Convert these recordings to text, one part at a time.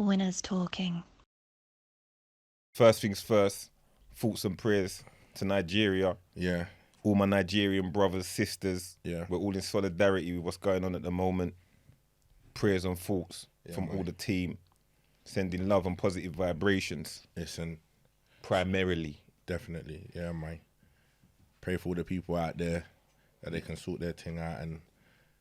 Winners talking. First things first, thoughts and prayers to Nigeria. Yeah. All my Nigerian brothers, sisters. Yeah. We're all in solidarity with what's going on at the moment. Prayers and thoughts from all the team. Sending love and positive vibrations. Listen. Primarily. Definitely. Yeah, man. Pray for all the people out there that they can sort their thing out and,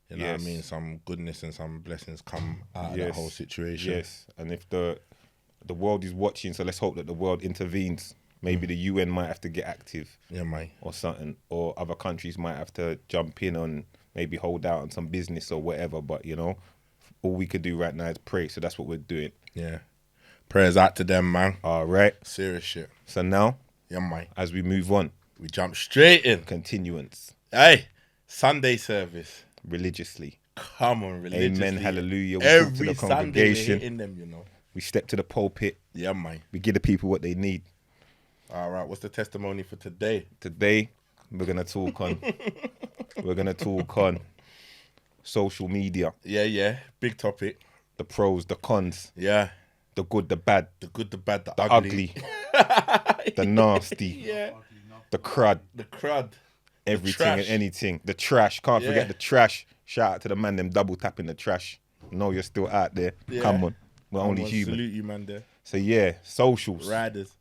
you know what I mean, some goodness and some blessings come out of that whole situation. Yes. And if the world is watching, so let's hope that the world intervenes. Maybe the UN might have to get active. Yeah, man. Or something. Or other countries might have to jump in and maybe hold out on some business or whatever. But, you know, all we could do right now is pray. So that's what we're doing. Yeah. Prayers out to them, man. All right. Serious shit. So now, yeah, man. As we move on, we jump straight in. Continuance. Hey, Sunday service. Religiously. Come on, religiously. Amen, hallelujah. We Every talk to the Sunday congregation. in them, you know. We step to the pulpit. Yeah, man. We give the people what they need. All right, what's the testimony for today? Today, we're going to talk on social media. Yeah. Big topic. The pros, the cons. Yeah. The good, the bad. The good, the bad, the ugly. The nasty. Yeah. The crud. The crud. Everything and anything. The trash. Can't forget the trash. Shout out to the man, them double tapping the trash. No, you're still out there. Yeah. Come on. We're only human. Salute you, man, there. So, yeah, socials. Riders.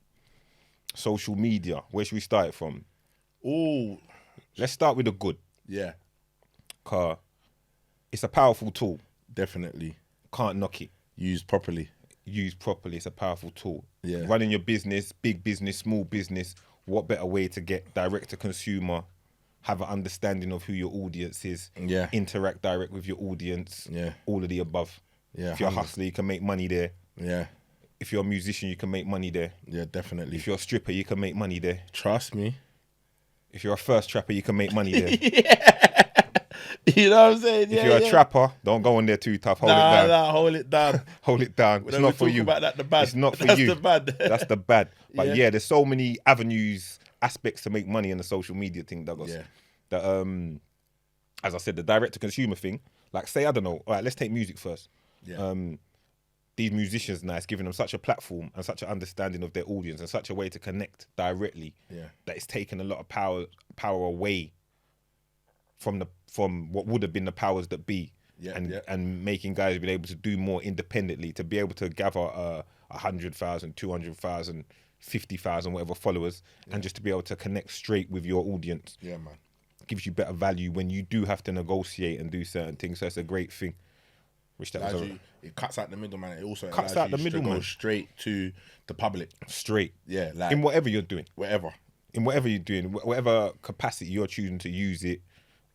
Social media. Where should we start it from? Oh. Let's start with the good. Yeah. Car. It's a powerful tool. Definitely. Can't knock it. Used properly. It's a powerful tool. Yeah. Running your business, big business, small business, what better way to get direct to consumer, have an understanding of who your audience is, interact direct with your audience, all of the above. Yeah. If you're a hustler, you can make money there. Yeah. If you're a musician, you can make money there. Yeah, definitely. If you're a stripper, you can make money there. Trust me. If you're a first trapper, you can make money there. You know what I'm saying? If you're a trapper, don't go in there too tough. Hold it down. Hold it down. Hold it down. It's not for you. About that, the bad. It's not for That's you. The bad. That's the bad. But yeah, there's so many avenues, aspects to make money in the social media thing, Douglas. Yeah. That, as I said, the direct to consumer thing. Like, say, I don't know. All right, let's take music first. Yeah. These musicians now, it's giving them such a platform and such an understanding of their audience and such a way to connect directly. Yeah. That it's taken a lot of power away from what would have been the powers that be, and making guys be able to do more independently, to be able to gather 100,000, 200,000, 50,000, whatever followers, and just to be able to connect straight with your audience. Yeah, man. Gives you better value when you do have to negotiate and do certain things. So it's a great thing. It cuts out the middleman. It also cuts out the middleman. Go straight to the public. Straight. Yeah, like in whatever you're doing. In whatever you're doing, whatever capacity you're choosing to use it,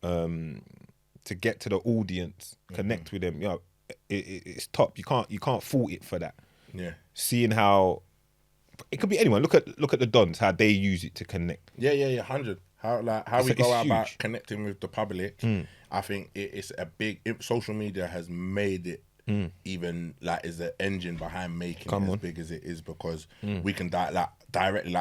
to get to the audience, connect with them. You know, it's top. You can't fault it for that. Yeah. Seeing how it could be anyone. Look at the Dons, how they use it to connect. Yeah, 100. How we go out about connecting with the public. I think it's a big. Social media has made it even like is the engine behind making it as big as it is, because we can directly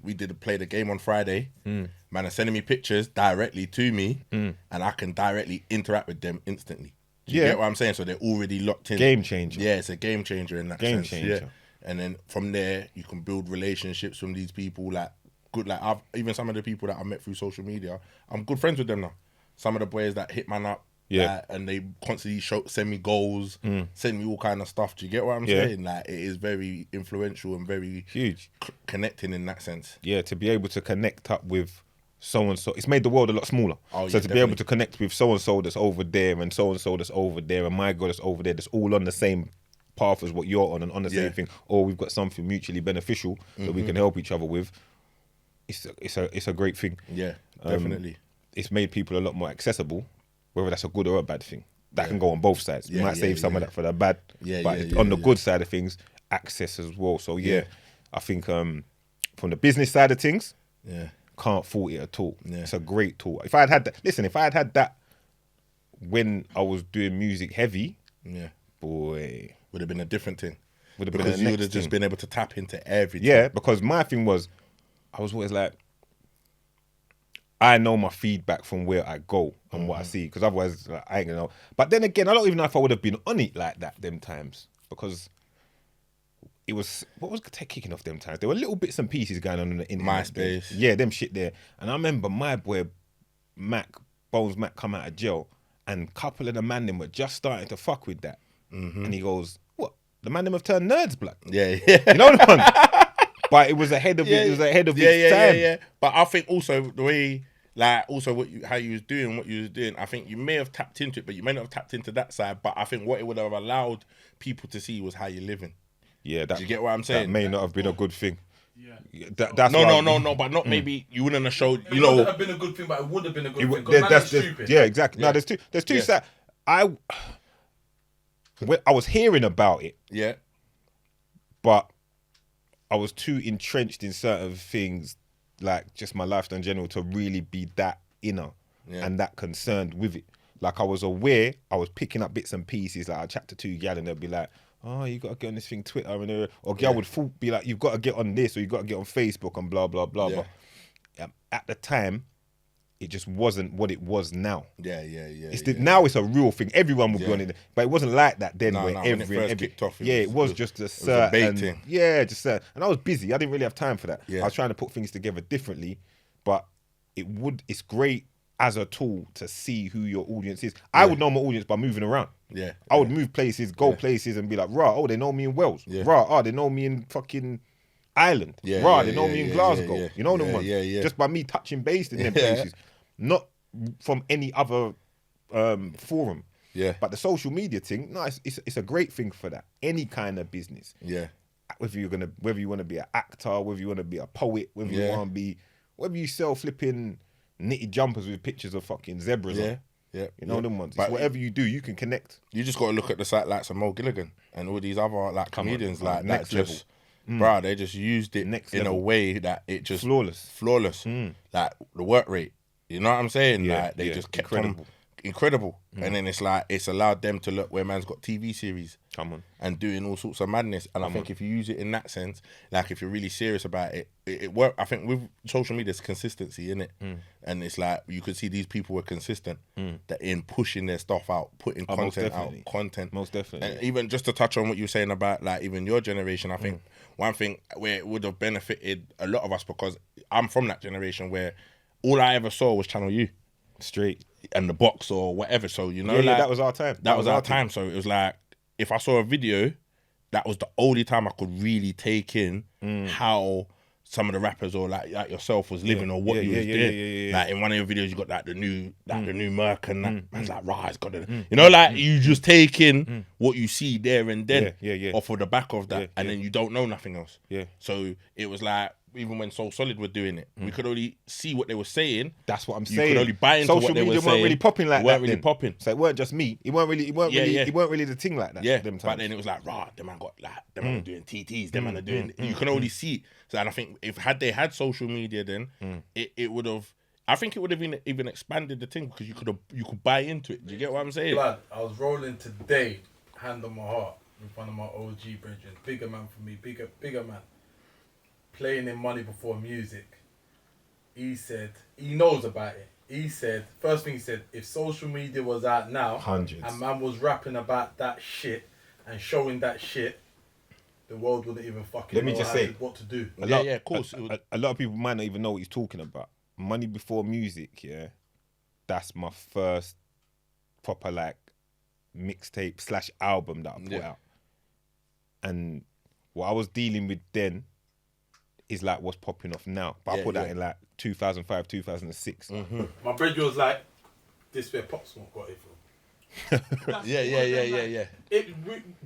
we did play the game on Friday. Man are sending me pictures directly to me, and I can directly interact with them instantly. Do you get what I'm saying? So they're already locked in. Game changer. Yeah, it's a game changer in that sense. Game changer. Yeah. And then from there you can build relationships from these people. I've even some of the people that I met through social media, I'm good friends with them now. Some of the boys that hit man up, and they constantly send me goals, send me all kind of stuff. Do you get what I'm saying? Like, it is very influential and very huge, connecting in that sense. Yeah, to be able to connect up with so and so, it's made the world a lot smaller. Be able to connect with so and so that's over there, and so and that's over there, and my girl that's over there, that's all on the same path as what you're on, and on the same thing, or we've got something mutually beneficial that we can help each other with. It's a great thing. Yeah, definitely. It's made people a lot more accessible, whether that's a good or a bad thing. That can go on both sides. You might save some of that for the bad, but on the good side of things, access as well. So I think from the business side of things, can't fault it at all. Yeah. It's a great tool. If I had had that when I was doing music heavy, boy, would have been a different thing. Because you would have just been able to tap into everything. Yeah, because my thing was, I was always like, I know my feedback from where I go and what I see, because otherwise I ain't gonna know. But then again, I don't even know if I would have been on it like that them times, because it was, what was kicking off them times? There were little bits and pieces going on in the internet. MySpace. Yeah, them shit there. And I remember my boy Bones Mac come out of jail, and a couple of the man them were just starting to fuck with that. And he goes, what? The man them have turned nerds black. Yeah. You know the one? But it was ahead of it. It was ahead of its time. Yeah. But I think also the way, like, also how you was doing, I think you may have tapped into it, but you may not have tapped into that side. But I think what it would have allowed people to see was how you're living. Yeah, do you get what I'm saying? That may not have been a good thing. Yeah. That's no, but not maybe you wouldn't have showed. It wouldn't have been a good thing, but it would have been a good thing. Because man is stupid. Yeah, exactly. Yeah. No, there's two sides. I was hearing about it. Yeah. But I was too entrenched in certain things, like just my lifestyle in general, to really be that inner and that concerned with it. Like, I was aware, I was picking up bits and pieces. Like, I'd chat to two gal and they'd be like, oh, you got to get on this thing, Twitter. And or gal would be like, you've got to get on this, or you've got to get on Facebook and blah, blah, blah. Yeah. But at the time, it just wasn't what it was now. Yeah. Now it's a real thing. Everyone would be on it. But it wasn't like that then. When it first kicked off. It was just a certain... baiting. Yeah, just certain. And I was busy. I didn't really have time for that. Yeah. I was trying to put things together differently. But it's great as a tool to see who your audience is. I would know my audience by moving around. Yeah. I would move places, go places and be like, they know me in Wales. Yeah. They know me in fucking Ireland. They know me in Glasgow. Yeah. You know them ones? Yeah. Just by me touching base in them places. Not from any other forum. Yeah. But the social media thing, no, it's a great thing for that. Any kind of business. Yeah. Whether you want to be an actor, whether you want to be a poet, whether you want to be, whether you sell flipping knitted jumpers with pictures of fucking zebras on. Yeah. You know them ones. But whatever you do, you can connect. You just got to look at the site like some Mo Gilligan and all these other like comedians like next that. level. Just, bruh, they just used it Next in level. a way that it just Flawless. Like the work rate. You know what I'm saying? Yeah, like they just kept incredible. And then it's like it's allowed them to look where man's got TV series. Come on. And doing all sorts of madness. And I think if you use it in that sense, like if you're really serious about it, it works. I think with social media, there's consistency in it. And it's like you could see these people were consistent that in pushing their stuff out, putting content out. Most definitely. And even just to touch on what you were saying about like even your generation, I think one thing where it would have benefited a lot of us, because I'm from that generation where all I ever saw was Channel U. Straight. And the box or whatever. So, you know, that was our time. That was our time. So it was like, if I saw a video, that was the only time I could really take in how some of the rappers or like yourself was living or what you was doing. Like in one of your videos, you got like the new Merc and that. Man's like, it's got the... You know, like you just take in what you see there and then off of the back of that. And then you don't know nothing else. Yeah. So it was like, even when So Solid were doing it, we could only see what they were saying. That's what I'm you saying. You could only buy into social what they were saying. Social media weren't really popping like that. Weren't really popping. So it weren't just me. It weren't really the thing like that. Yeah. Them times. But then it was like, them man got like, them man are doing TTs, them man are doing. You can only see it. So and I think had they had social media, then it would have. I think it would have even expanded the thing, because you could buy into it. Do you get what I'm saying? Blood, I was rolling today, hand on my heart, with one of my OG brethren, bigger man for me, bigger man. Playing in Money Before Music. He said, he knows about it. He said, first thing he said, if social media was out now, hundreds, and man was rapping about that shit and showing that shit, the world wouldn't even fucking know what to do. Of course. A lot of people might not even know what he's talking about. Money Before Music, that's my first proper like mixtape / album that I put out. And what I was dealing with then is like what's popping off now. But I put that in like 2005, 2006. My brother was like, this where Pop Smoke got it from. Yeah.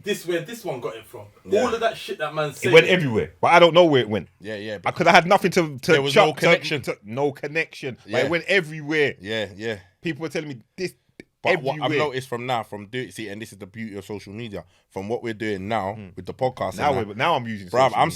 This where this one got it from. All of that shit that man said. It went everywhere, but I don't know where it went. Yeah. Because I had nothing to there was no connection. No connection. But it went everywhere. Yeah. People were telling me this. But what I've noticed and this is the beauty of social media, from what we're doing now with the podcast. Now I'm using. Bruv, I'm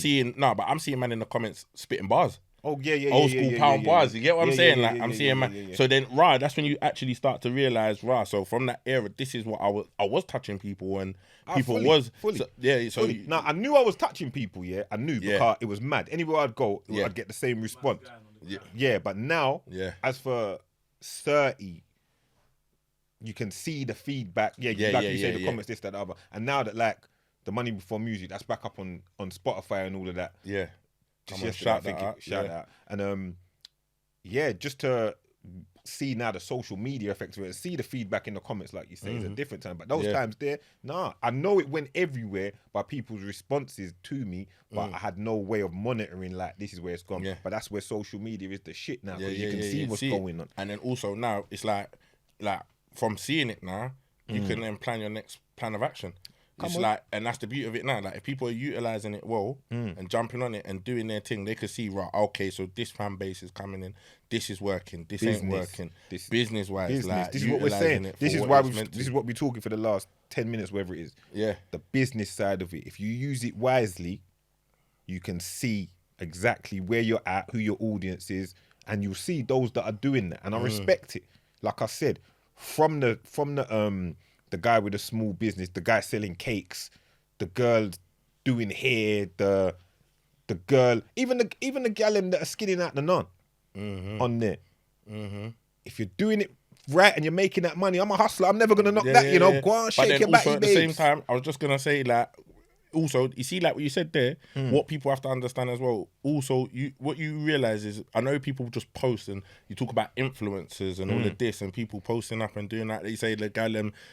seeing man in the comments spitting bars. Oh yeah. Old school pound bars. You get what I'm saying? I'm seeing man. So then, that's when you actually start to realize, so from that era, this is what I was touching people and people fully. So now I knew I was touching people. Yeah, I knew because it was mad. Anywhere I'd go, I'd get the same response. Yeah, but now, as for 30. You can see the feedback. Like you say, the comments, this, that, the other. And now that like the money before music, that's back up on Spotify and all of that. Yeah. Just yesterday, I think shout that out. And just to see now the social media effects of it and see the feedback in the comments, like you say, is a different time. But those times there, I know it went everywhere by people's responses to me, but I had no way of monitoring, like, this is where it's gone. Yeah. But that's where social media is the shit now, because you can see what's going on. And then also now, it's like from seeing it now, you can then plan your next plan of action. It's like, and that's the beauty of it now. Like, if people are utilising it well and jumping on it and doing their thing, they could see, right, okay, so this fan base is coming in, this is working, this ain't working. Business-wise, like, this is what we're saying. This is what we're talking for the last 10 minutes, whatever it is. Yeah. The business side of it. If you use it wisely, you can see exactly where you're at, who your audience is, and you'll see those that are doing that. And I respect it. Like I said, from the guy with a small business, the guy selling cakes, the girl doing hair, the girl, even the gal that are skinning out the none on there. If you're doing it right and you're making that money, I'm a hustler. I'm never gonna knock that. Go on, shake your back, at the same time, I was just gonna say, like, also, you see, like what you said there, what people have to understand as well. Also, what you realise is, I know people just post and you talk about influencers and all of this and people posting up and doing that. They say the guy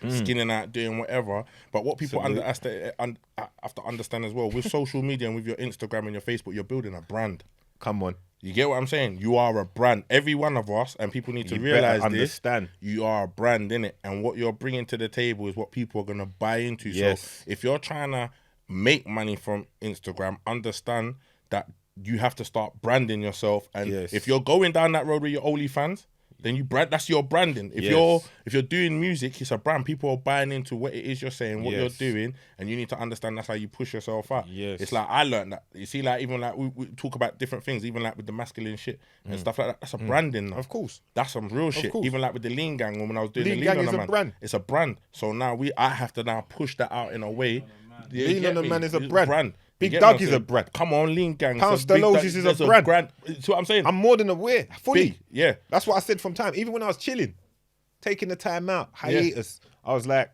skinning out, doing whatever. But what people have to understand as well, with social media and with your Instagram and your Facebook, you're building a brand. Come on. You get what I'm saying? You are a brand. Every one of us, and people need to realise this, you are a brand, innit? And what you're bringing to the table is what people are going to buy into. Yes. So if you're trying to make money from Instagram, understand that you have to start branding yourself. And if you're going down that road with your OnlyFans, then you brand. That's your branding. If you're doing music, it's a brand. People are buying into what it is you're saying, what you're doing, and you need to understand that's how you push yourself up. Yes. It's like, I learned that. You see, like, even like we talk about different things, even like with the masculine shit and stuff like that. That's a branding now. Of course. That's some real shit. Even like with the Lean Gang, when I was doing the Lean on the Man. Brand. It's a brand. So now I have to now push that out in a way. Lean on the Man is a brand. Big Doug is a brand. Come on, Lean Gang. Constellations is a brand. See what I'm saying? I'm more than aware. Fully. Yeah. That's what I said from time. Even when I was chilling, taking the time out, hiatus, I was like,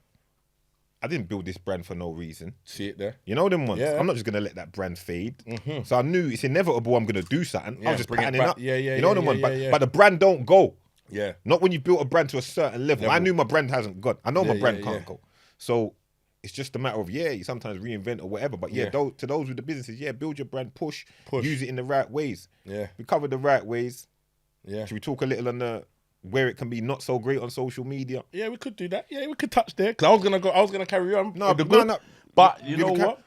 I didn't build this brand for no reason. See it there? You know them ones? Yeah. I'm not just going to let that brand fade. So I knew it's inevitable I'm going to do something. Yeah, I was just patterning up. You know them ones? But the brand don't go. Yeah. Not when you built a brand to a certain level. I knew my brand hasn't gone. I know my brand can't go. So it's just a matter of, you sometimes reinvent or whatever. But to those with the businesses, build your brand, push, use it in the right ways. Yeah. We covered the right ways. Yeah. Should we talk a little on where it can be not so great on social media? Yeah, we could do that. Yeah, we could touch there. Cause I was gonna carry on. No. But you know what?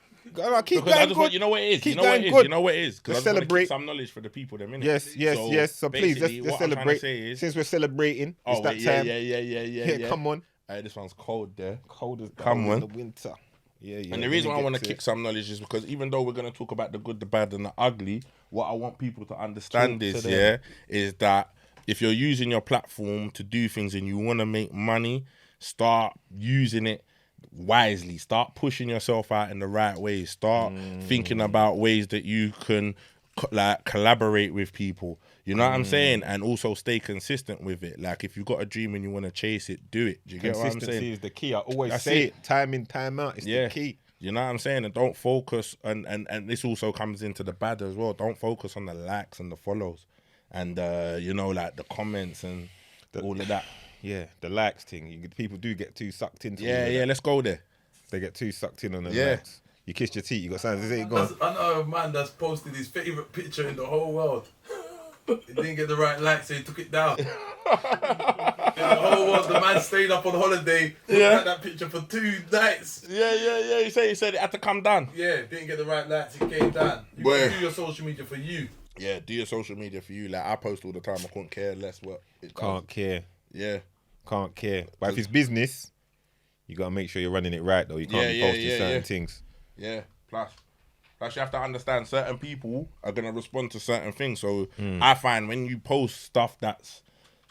Keep because I just want, you know what it is. Keep you know what it is. good. You know what it is. Because I celebrate. Keep some knowledge for the people. Them, yes. So please, let's celebrate. Since we're celebrating, it's that time. Yeah. Come on. This one's cold there. Cold as the winter. Yeah. And the reason why I want to kick some knowledge is because even though we're going to talk about the good, the bad, and the ugly, what I want people to understand is that if you're using your platform to do things and you want to make money, start using it wisely. Start pushing yourself out in the right ways. Start thinking about ways that you can collaborate with people. You know what I'm saying? And also stay consistent with it. Like, if you've got a dream and you want to chase it, do it. Do you get what I'm saying? Consistency is the key. I always say it. Time in, time out. It's the key. You know what I'm saying? And don't focus, and this also comes into the bad as well. Don't focus on the likes and the follows and, like the comments and all of that. Yeah, the likes thing. People do get too sucked into it. Yeah, let's go there. They get too sucked in on the likes. You kissed your teeth, you got something to say, go on. I know a man that's posted his favourite picture in the whole world. He didn't get the right like, so he took it down. In the whole world, the man stayed up on holiday, looked at that picture for 2 nights. Yeah. He said it had to come down. Yeah, didn't get the right likes, it came down. You got to do your social media for you. Yeah, do your social media for you. Like, I post all the time, I couldn't care less what it does. Can't care. Yeah. Can't care. But if it's business, you got to make sure you're running it right, though. You can't be posting certain things. Yeah, plus you have to understand certain people are going to respond to certain things. So I find when you post stuff that's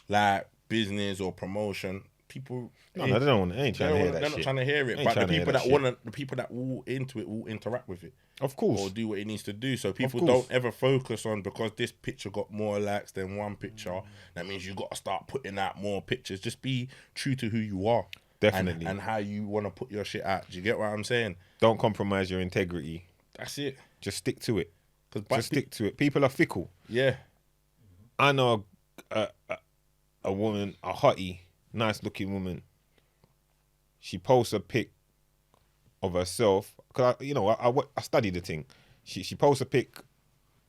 like business or promotion, people... No, they don't want to. They ain't trying to hear that shit. They're not trying to hear it. But the people that will into it will interact with it. Of course. Or do what it needs to do. So people don't ever focus on, because this picture got more likes than one picture, that means you got to start putting out more pictures. Just be true to who you are. Definitely. And how you want to put your shit out. Do you get what I'm saying? Don't compromise your integrity. That's it. Just stick to it. Just stick to it. People are fickle. Yeah. I know a woman, a hottie, nice looking woman. She posts a pic of herself. Cause I studied the thing. She posts a pic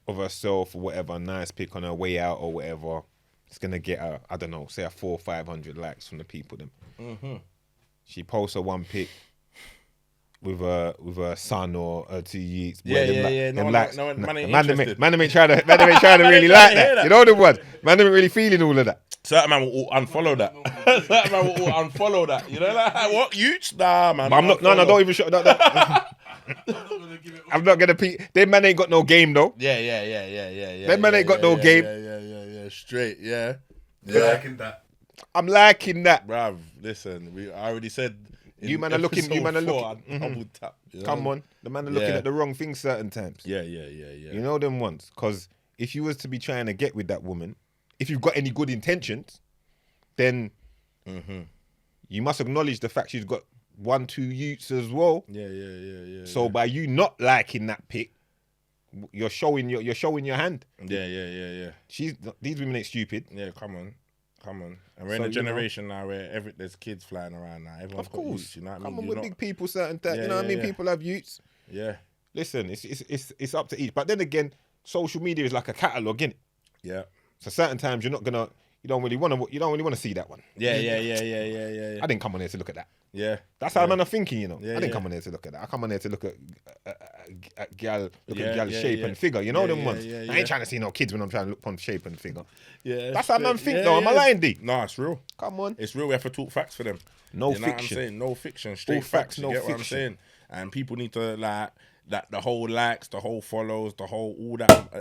of herself or whatever, nice pic on her way out or whatever. It's gonna get her, I don't know, say a 400 or 500 likes from the people. Them. Mm-hmm. She posts a one pic with her son or her two yeats. Yeah. Man ain't trying to really like that. You know the ones. Man ain't really feeling all of that. Certain man will unfollow that. Certain man will unfollow that. You know, like what youths? Nah, man. But I'm not. No, don't even show. I'm not gonna. Them man ain't got no game though. Yeah. Them man ain't got no game. Yeah. Straight. Yeah. Liking that. I'm liking that, bruv. Listen, I already said. You man are looking. You man are looking. Double tap. You know? Come on, the man are looking at the wrong things certain times. Yeah. You know them ones, because if you was to be trying to get with that woman, if you've got any good intentions, then you must acknowledge the fact she's got 1-2 youths as well. Yeah. So by you not liking that pic, you're showing your hand. Yeah. These women ain't stupid. Yeah, come on. And we're in a generation now where there's kids flying around now. Everyone's of course. got youths, you know what I mean? Come on with big people, certain times. You know what I mean? People have youths. Yeah. Listen, it's up to each. But then again, social media is like a catalogue, innit? Yeah. So certain times you don't really want to see that one. Yeah. I didn't come on here to look at that. Yeah. That's how man are thinking, you know. Yeah, I didn't come on here to look at that. I come on here to look at gal shape and figure. You know them ones. I ain't trying to see no kids when I'm trying to look on shape and figure. Yeah. That's how man think though. Am I lying, D? No, it's real. Come on. It's real. We have to talk facts for them. No fiction. What I'm saying? No fiction. Straight facts. No you get fiction. what I'm saying? And people need to like the whole likes, the whole follows, the whole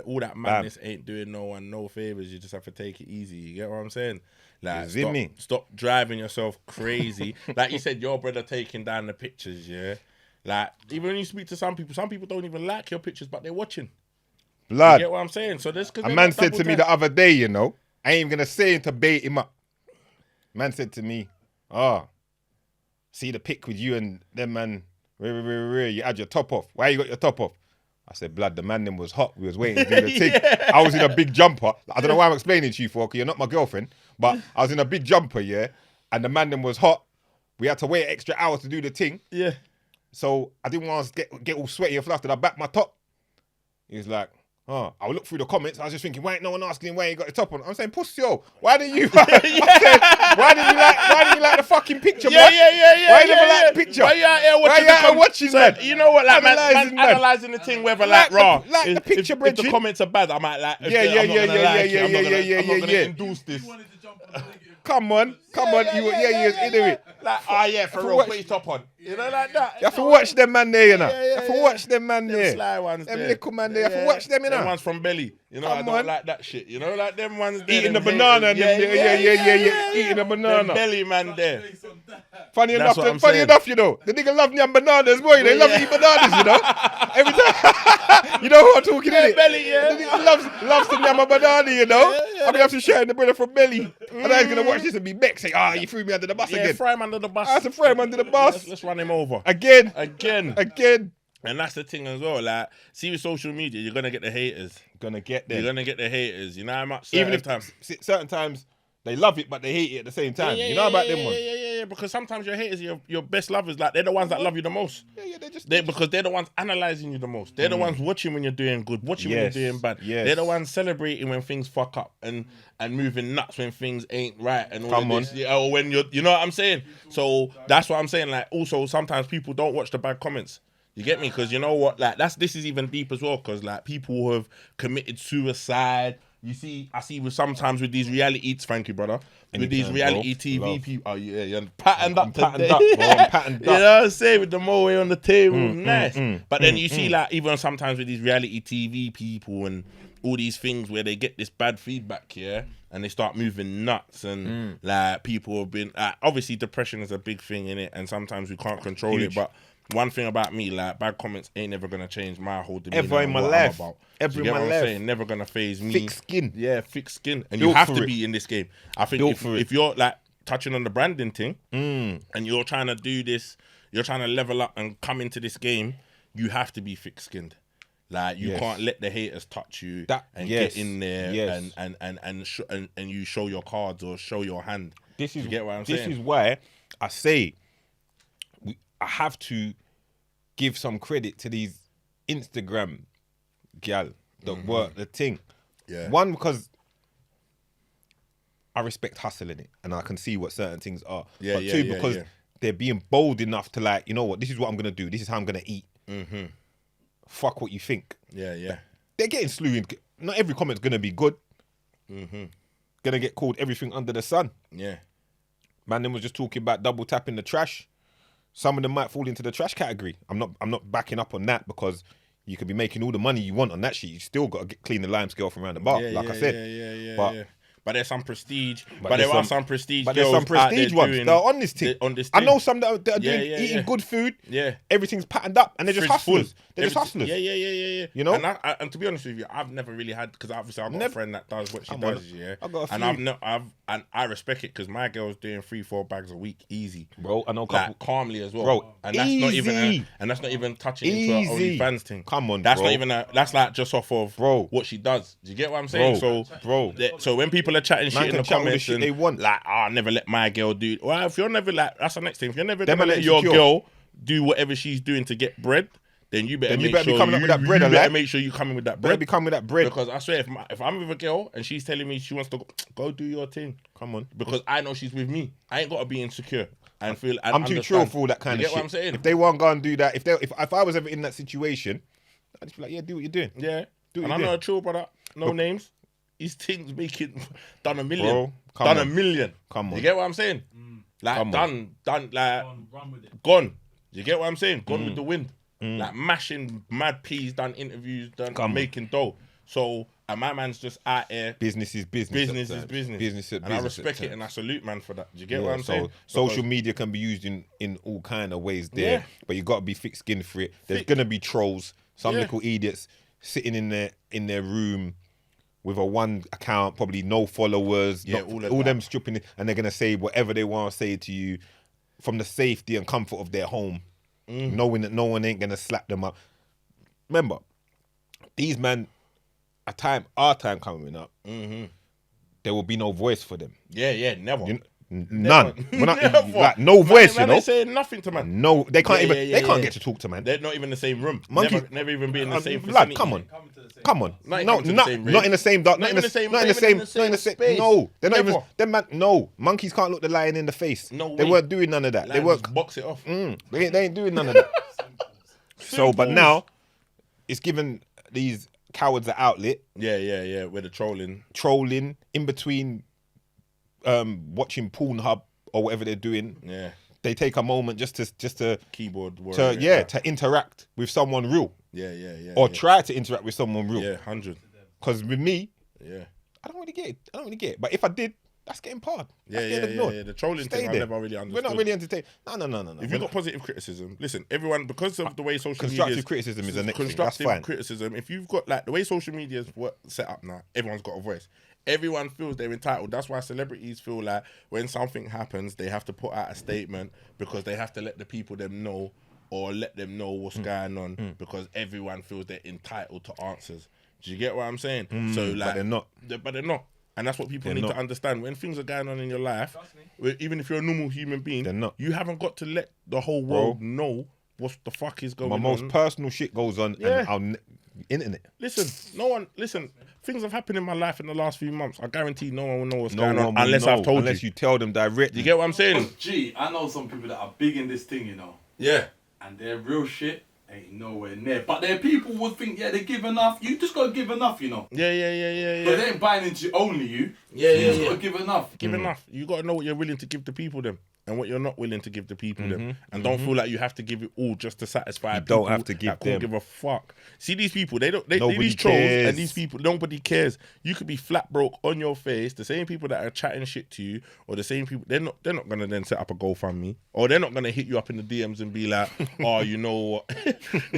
all that madness ain't doing no one no favors. You just have to take it easy. You get what I'm saying? Like stop driving yourself crazy. Like you said, your brother taking down the pictures, yeah. Like even when you speak to some people don't even like your pictures, but they're watching. Blood. You get what I'm saying? So this a man said to me the other day, you know, I ain't even gonna say it to bait him up. Man said to me, see the pic with you and them man, you had your top off. Why you got your top off? I said, blood, the man then was hot. We was waiting to do the thing. I was in a big jumper. I don't know why I'm explaining to you for, because you're not my girlfriend, but I was in a big jumper, yeah, and the man then was hot. We had to wait an extra hour to do the thing. Yeah. So I didn't want to get all sweaty and flustered. I backed my top. He was like, I'll look through the comments. I was just thinking, why ain't no one asking why you got the top on? I'm saying, pussy, why didn't you? I said, why didn't you like the fucking picture, yeah, man? Yeah. Why you never like the picture? Why you out here watching? Why you out here watching, man? You know what, like analysing the thing, whether like raw. Like the picture, if the comments are bad, I might like. Yeah. I'm not gonna endorse this. Come on, you was into it. Like, for real, put your top on. You know, like that. You have to watch them man there, you know. You have to watch them man there. Them sly ones them little man there. You have to watch them, you know. Them ones from Belly. You know, I don't like that shit. You know, like them ones there. Eating the banana. Yeah. Eating the banana. Them Belly man there. Funny enough, you know. The nigga love them bananas, boy. They love to eat bananas, you know. Every time. You know who I'm talking to? Belly, yeah. The nigga loves to yam a banana, you know. I'm going to have to share the brother from Belly. And I was going to watch this and be vexed, saying, you threw me under the bus again. Throw him under the bus. I have to throw him under the bus. Let's run him over. Again. And that's the thing as well. Like, see with social media, you're gonna get the haters. You're gonna get them. You're gonna get the haters. You know how much? Even if certain times they love it, but they hate it at the same time. You know about them ones? Yeah. Because sometimes your haters, your best lovers, like they're the ones that love you the most. Yeah. Because they're the ones analysing you the most. They're the ones watching when you're doing good, watching when you're doing bad. Yes. They're the ones celebrating when things fuck up and moving nuts when things ain't right and all of this. Yeah, or when you know what I'm saying? So that's what I'm saying. Like, also sometimes people don't watch the bad comments. You get me? Because you know what? Like, this is even deep as well. Because like people who have committed suicide. I see sometimes with these reality, thank you, brother. With these reality TV people, you're patterned up today. I'm patterned up. You know what I'm saying? With the moe on the table, nice. But then you see like even sometimes with these reality TV people and all these things where they get this bad feedback, and they start moving nuts and like people have been obviously depression is a big thing in it, and sometimes we can't control it, but. One thing about me, like, bad comments ain't never gonna change my whole demeanor. Ever in my life. Ever in my life. Never gonna phase me. Thick skin. Yeah, thick skin. And Built you have for to it. be in this game. I think Built for it. if you're like, touching on the branding thing, and you're trying to do this, you're trying to level up and come into this game, you have to be thick-skinned. Like, you can't let the haters touch you get in there and you show your cards or show your hand. You get what I'm saying? This is why I say I have to give some credit to these Instagram gal that work the thing. Yeah. One, because I respect hustling it and I can see what certain things are. Yeah, but two, because they're being bold enough to, like, you know what, this is what I'm going to do. This is how I'm going to eat. Fuck what you think. Yeah. They're getting slewed. Not every comment's going to be good. Going to get called everything under the sun. Yeah. Man, them was just talking about double tapping the trash. Some of them might fall into the trash category. I'm not backing up on that, because you could be making all the money you want on that shit. You still got to clean the lime scale from around the bar, I said. But there's some prestige. But there are some prestige. But there's some prestige ones that are on this thing. I know some that are doing eating good food. Yeah, everything's patterned up, and they're just hustlers. They're just hustlers. Yeah. You know. And to be honest with you, I've never really had, because obviously I've got a friend that does what she does. Yeah, and I respect it, because my girl's doing 3-4 bags a week easy, bro. I know, like, calmly as well, bro. And that's not even touching into her OnlyFans thing. Come on, that's bro. not even that's like just off of what she does. Do you get what I'm saying? So when people are chatting shit in the comments and they want, like, I'll never let my girl do. Well, if you're never, like, that's the next thing. If you're never gonna let your girl do whatever she's doing to get bread, then you better make sure you come with that bread. You better make sure you come in with that bread. Better be coming with that bread. Because I swear, if I'm with a girl and she's telling me she wants to go do your thing, come on. Because I know she's with me. I ain't got to be insecure and feel. And I'm too chill for all that kind of shit. What I'm saying? If they won't go and do that, if I was ever in that situation, I'd just be like, yeah, do what you're doing. Yeah. And I'm not a chill brother. No names. His things done a million. Bro, done a million. Come on. You get what I'm saying? Like, done, like, run with it. Gone. You get what I'm saying? Gone with the wind. Like, mashing mad peas, done interviews, making dough. So, and my man's just out here. Business is business. Business is business. And I respect it, and I salute man for that. Do you get what I'm saying? Social media can be used in all kind of ways there, but you got to be thick-skinned for it. There's going to be trolls, some little idiots sitting in their room with a one account, probably no followers, all them stripping it, and they're going to say whatever they want to say to you from the safety and comfort of their home, knowing that no one ain't going to slap them up. Remember, these men, our time coming up, there will be no voice for them. Yeah, never. None. We're not, like, no voice, man, they say nothing to man. No, they can't they can't get to talk to man. They're not even in the same room. Never even be in the same vicinity. Come on. Not in the same dark. Not in the same. No, they're not even. Them man. No, monkeys can't look the lion in the face. No, they weren't doing none of that. They weren't box it off. They ain't doing none of that. So, but now it's given these cowards an outlet. Yeah. Where the trolling in between. Watching Pornhub or whatever they're doing, they take a moment just to keyboard work, to interact with someone real, or try to interact with someone real, 100. Because with me, I don't really get it. But if I did, that's getting parred. The trolling thing I never really understood. We're not really entertained. No. If you've got positive criticism, listen, everyone, because of the way social media constructive criticism is the next thing. That's fine. Criticism. If you've got, like, the way social media is set up now, everyone's got a voice. Everyone feels they're entitled. That's why celebrities feel like when something happens, they have to put out a statement, because they have to let the people know what's going on, because everyone feels they're entitled to answers. Do you get what I'm saying? So, like, but they're not. And that's what people need to understand. When things are going on in your life, even if you're a normal human being, you haven't got to let the whole world know what the fuck is going on. My most personal shit goes on and internet. Listen, things have happened in my life in the last few months. I guarantee no one will know what's going on unless I've told you. Unless you tell them directly. You get what I'm saying? Gee, I know some people that are big in this thing, you know. Yeah. And their real shit ain't nowhere near. But their people would think, they give enough. You just gotta give enough, you know. Yeah. But they ain't buying into only you. You just gotta give enough. Give enough. You gotta know what you're willing to give the people them, and what you're not willing to give the people them. And don't feel like you have to give it all just to satisfy people. Don't have to give them. Don't give a fuck. See, these people, these Nobody trolls cares. and these people, nobody cares. You could be flat broke on your face. The same people that are chatting shit to you, or the same people, they're not gonna then set up a GoFundMe, or they're not gonna hit you up in the DMs and be like, oh, you know what?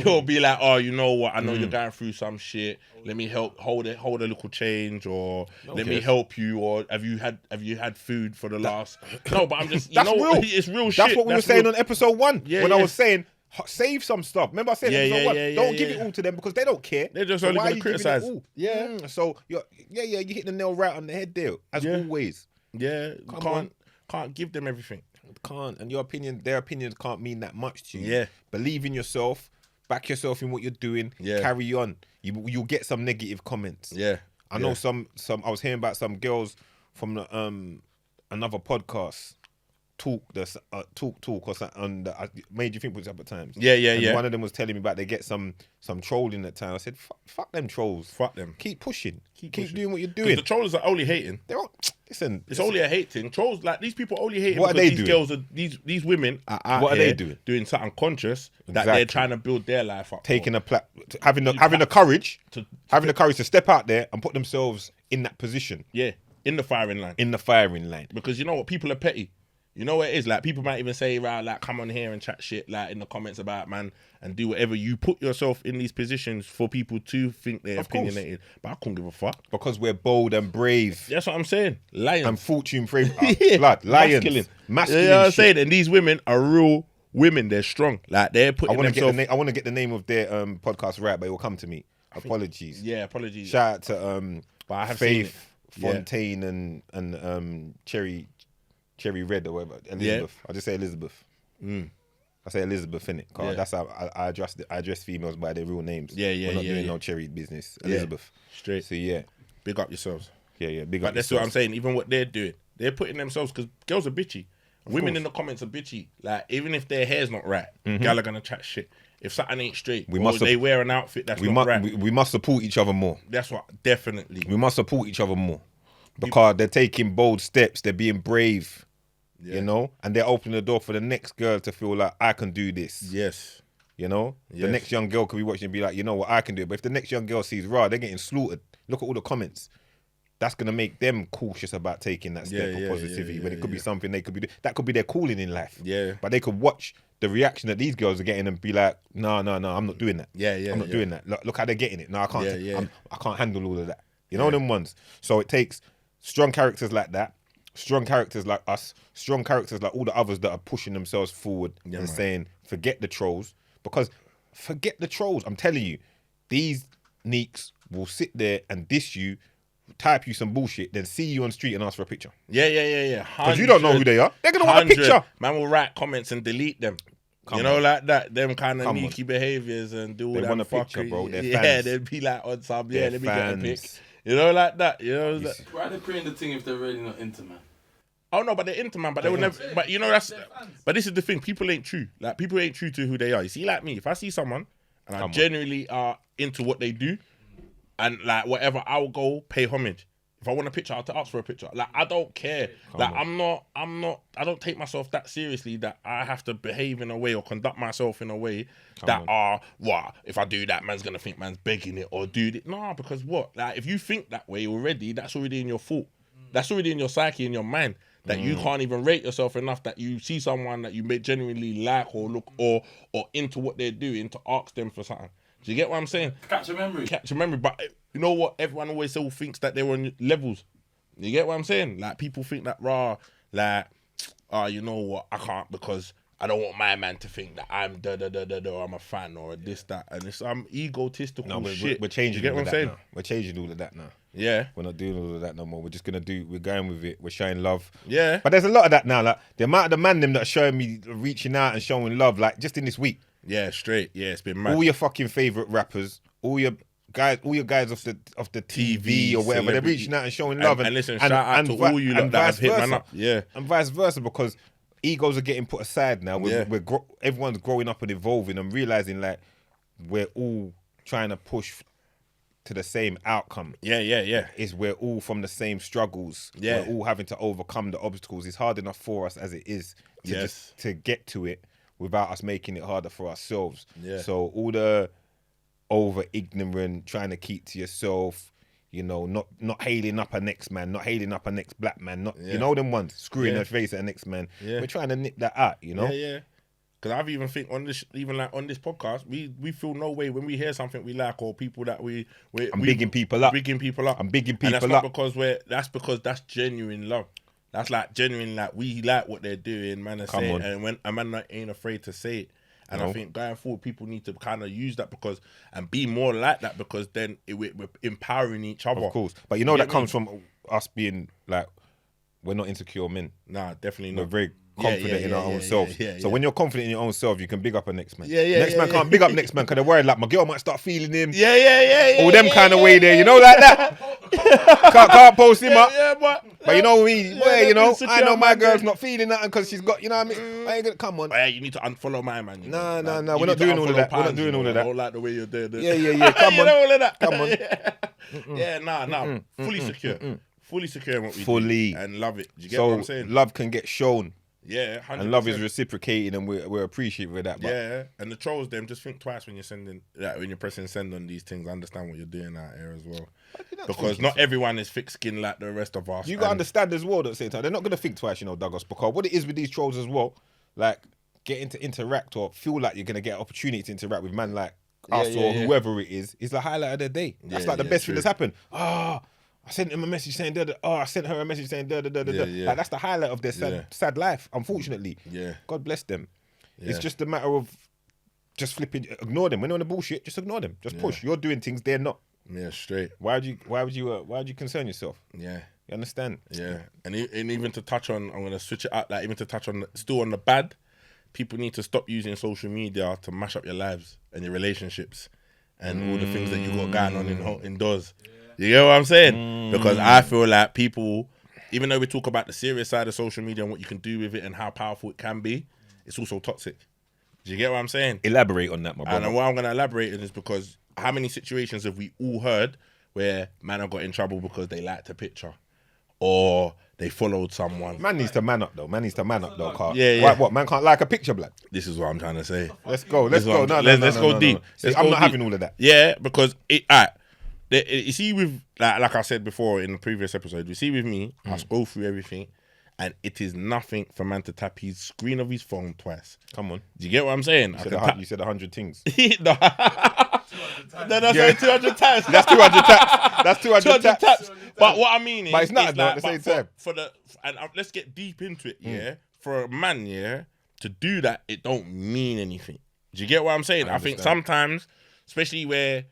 Or be like, oh, you know what? I know you're going through some shit. let me help hold a little change, or let me help you, or have you had food for the last? No, but I'm just that's real. It's real shit. That's what we were saying on episode 1 when I was saying save some stuff. Remember I said episode 1, don't give it all to them because they don't care. They're just only going to criticize. So you hit the nail right on the head there as always. Yeah, can't give them everything. Can't, and their opinions can't mean that much to you. Yeah, believe in yourself, back yourself in what you're doing. Carry on. You'll get some negative comments. I know some. I was hearing about some girls from the, another podcast. Talk or something, and I made you think was up at times. And one of them was telling me about they get some trolling at times. I said, fuck them trolls. Fuck them. Keep pushing. Keep doing what you're doing. The trollers are only hating. Listen, it's only a hate thing. Trolls, like these people only hating what because are they these doing? girls are these women are out what are here they doing? Doing something conscious that they're trying to build their life up. Taking having the courage to step out there and put themselves in that position. Yeah, in the firing line. Because you know what, people are petty. You know what it is? Like, people might even say, right, like, come on here and chat shit, like, in the comments about, man, and do whatever. You put yourself in these positions for people to think they're opinionated. But I couldn't give a fuck. Because we're bold and brave. That's what I'm saying. Lions. And fortune brave. Blood. Lions. Masculine. You know what I'm saying? And these women are real women. They're strong. Like, they're putting themselves... I want to get the name of their podcast right, but it will come to me. Apologies. Apologies. Shout out to but I have Faith Fontaine and Cherry Red or whatever. Elizabeth. I just say Elizabeth. I say Elizabeth, innit? Because that's how I address females by their real names. We're not doing no Cherry business. Elizabeth. Straight. So big up yourselves. Big up. But that's what I'm saying. Even what they're doing, they're putting themselves, because girls are bitchy. Women in the comments are bitchy. Like, even if their hair's not right, gal are gonna chat shit. If something ain't straight, they wear an outfit that's not right. We must support each other more. That's what, definitely. We must support each other more. Because they're taking bold steps. They're being brave. You know, and they're opening the door for the next girl to feel like, I can do this. Yes. You know, the next young girl could be watching and be like, you know what, I can do it. But if the next young girl sees, they're getting slaughtered. Look at all the comments. That's gonna make them cautious about taking that step of positivity. But it could be something they could be. That could be their calling in life. Yeah. But they could watch the reaction that these girls are getting and be like, no, I'm not doing that. I'm not doing that. Look how they're getting it. No, I can't. I can't handle all of that. You know them ones. So it takes strong characters like that. Strong characters like us, strong characters like all the others that are pushing themselves forward and saying, forget the trolls. Because forget the trolls. I'm telling you, these neeks will sit there and diss you, type you some bullshit, then see you on the street and ask for a picture. Yeah. Because you don't know who they are. They're going to want a picture. Man will write comments and delete them. Like that, them kind of neaky behaviours and do all that. They want a picture, bro. They're fans. Yeah, they'd be like on some, let me get a pic. You know, like that. You know, why are they creating the thing if they're really not into, man? Oh no, but they're into, man. But they will never. But you know, that's. But this is the thing. People ain't true. Like, people ain't true to who they are. You see, like me, if I see someone and I genuinely are into what they do, and like whatever, I'll go pay homage. If I want a picture, I'll ask for a picture. Like, I don't care. Like, I'm not. I don't take myself that seriously that I have to behave in a way or conduct myself in a way if I do that, man's gonna think man's begging it or do it. No, because what? Like, if you think that way already, that's already in your thought. That's already in your psyche, in your mind. That you can't even rate yourself enough that you see someone that you may genuinely like or look or into what they're doing to ask them for something. Do you get what I'm saying? Catch a memory. But you know what? Everyone always still thinks that they're on levels. You get what I'm saying? Like, people think that you know what? I can't because I don't want my man to think that I'm or I'm a fan or this, that, and it's egotistical shit. We're changing. You get what I'm saying? Now. We're changing all of that now. Yeah. We're not doing all of that no more. We're just we're going with it. We're showing love. Yeah. But there's a lot of that now. Like, the amount of the man them that are showing me reaching out and showing love, like, just in this week. Yeah, straight. Yeah, it's been mad. All your fucking favourite rappers, all your guys off the TV or whatever, they're reaching out and showing love. And listen, shout out to all you lot that have hit man up. Yeah. And vice versa, because egos are getting put aside now. Everyone's growing up and evolving and realising, like, we're all trying to push to the same outcome. Yeah. Is we're all from the same struggles. Yeah. We're all having to overcome the obstacles. It's hard enough for us as it is to get to it without us making it harder for ourselves. Yeah. So all the over ignorant, trying to keep to yourself, you know, not hailing up a next man, not hailing up a next black man, you know them ones, screwing their face at a next man. Yeah. We're trying to nip that out, you know? Yeah. Because I've even think on this, even like on this podcast, we feel no way when we hear something we like or people that I'm bigging people up. I'm bigging people up. And that's not because that's genuine love. That's like genuine, like we like what they're doing, man. Say it, and when a man ain't afraid to say it. And I think going forward, people need to kind of use that and be more like that, because then we're empowering each other. Of course, but you know that comes from us being like, we're not insecure men. Nah, definitely not. We're very confident in our own selves. So when you're confident in your own self, you can big up a next man. Next man can't big up next man because they're worried like my girl might start feeling him. All them kind of way there, you know, like that. can't post him up. But you know me, you know, I know my girl's not feeling that because she's got, you know what I mean? I ain't gonna come on. Hey, you need to unfollow my man. No, we're not doing all of that. We're not doing all of that. I don't like the way you're doing it. Yeah. Come on. All of that. Come on. Yeah, nah. Fully secure. Fully secure in what we do. And love it. Do you get what I'm saying? Love can get shown. Yeah, 100%. And love is reciprocated, and we're appreciative of that. But yeah, and the trolls, them, just think twice when you're sending, like, when you're pressing send on these things. Understand what you're doing out here as well, because not everyone is thick skinned like the rest of us. You gotta understand as well. At the same time, they're not gonna think twice, you know, Douglas. Because what it is with these trolls as well, like getting to interact or feel like you're gonna get an opportunity to interact with man like us or whoever it is the highlight of their day. That's like the best thing that's happened. I sent him a message saying I sent her a message saying Like that's the highlight of their sad life, unfortunately. Yeah. God bless them. Yeah. It's just a matter of just flipping, ignore them. When they're on the bullshit, just ignore them. Just push. You're doing things they're not. Yeah, straight. Why would you concern yourself? Yeah. You understand? Yeah. And even to touch on, I'm gonna switch it up, like even to touch on still on the bad, people need to stop using social media to mash up your lives and your relationships and all the things that you got going on indoors. You get what I'm saying? Because I feel like people, even though we talk about the serious side of social media and what you can do with it and how powerful it can be, it's also toxic. Do you get what I'm saying? Elaborate on that, my brother. And what I'm going to elaborate on is because how many situations have we all heard where man have got in trouble because they liked a picture or they followed someone? Man needs to man up though. Carl. Yeah. What? Man can't like a picture, blood. This is what I'm trying to say. Let's go. Let's go deep. I'm not having all of that. Yeah, because you see, with like I said before in the previous episode, you see with me, I scroll through everything, and it is nothing for man to tap his screen of his phone twice. Come on, do you get what I'm saying? You said 100 things. No, that's 200 taps. That's 200 taps. That's 200 taps. But what I mean is, but it's not at the same time. Let's get deep into it. Yeah, for a man, to do that, it don't mean anything. Do you get what I'm saying? I think sometimes, especially where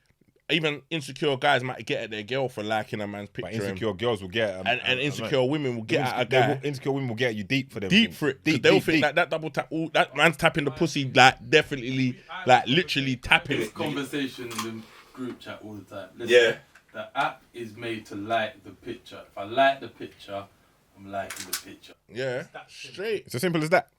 even insecure guys might get at their girl for liking a man's picture. But insecure girls will get and insecure women will get at a guy. Insecure women will get at you deep for them. Deep for it. They'll think that double tap, that man's tapping the pussy, like definitely, like literally tapping this it. Conversation in the group chat all the time. Listen, the app is made to like the picture. If I like the picture, I'm liking the picture. Yeah, straight. It's as simple as that.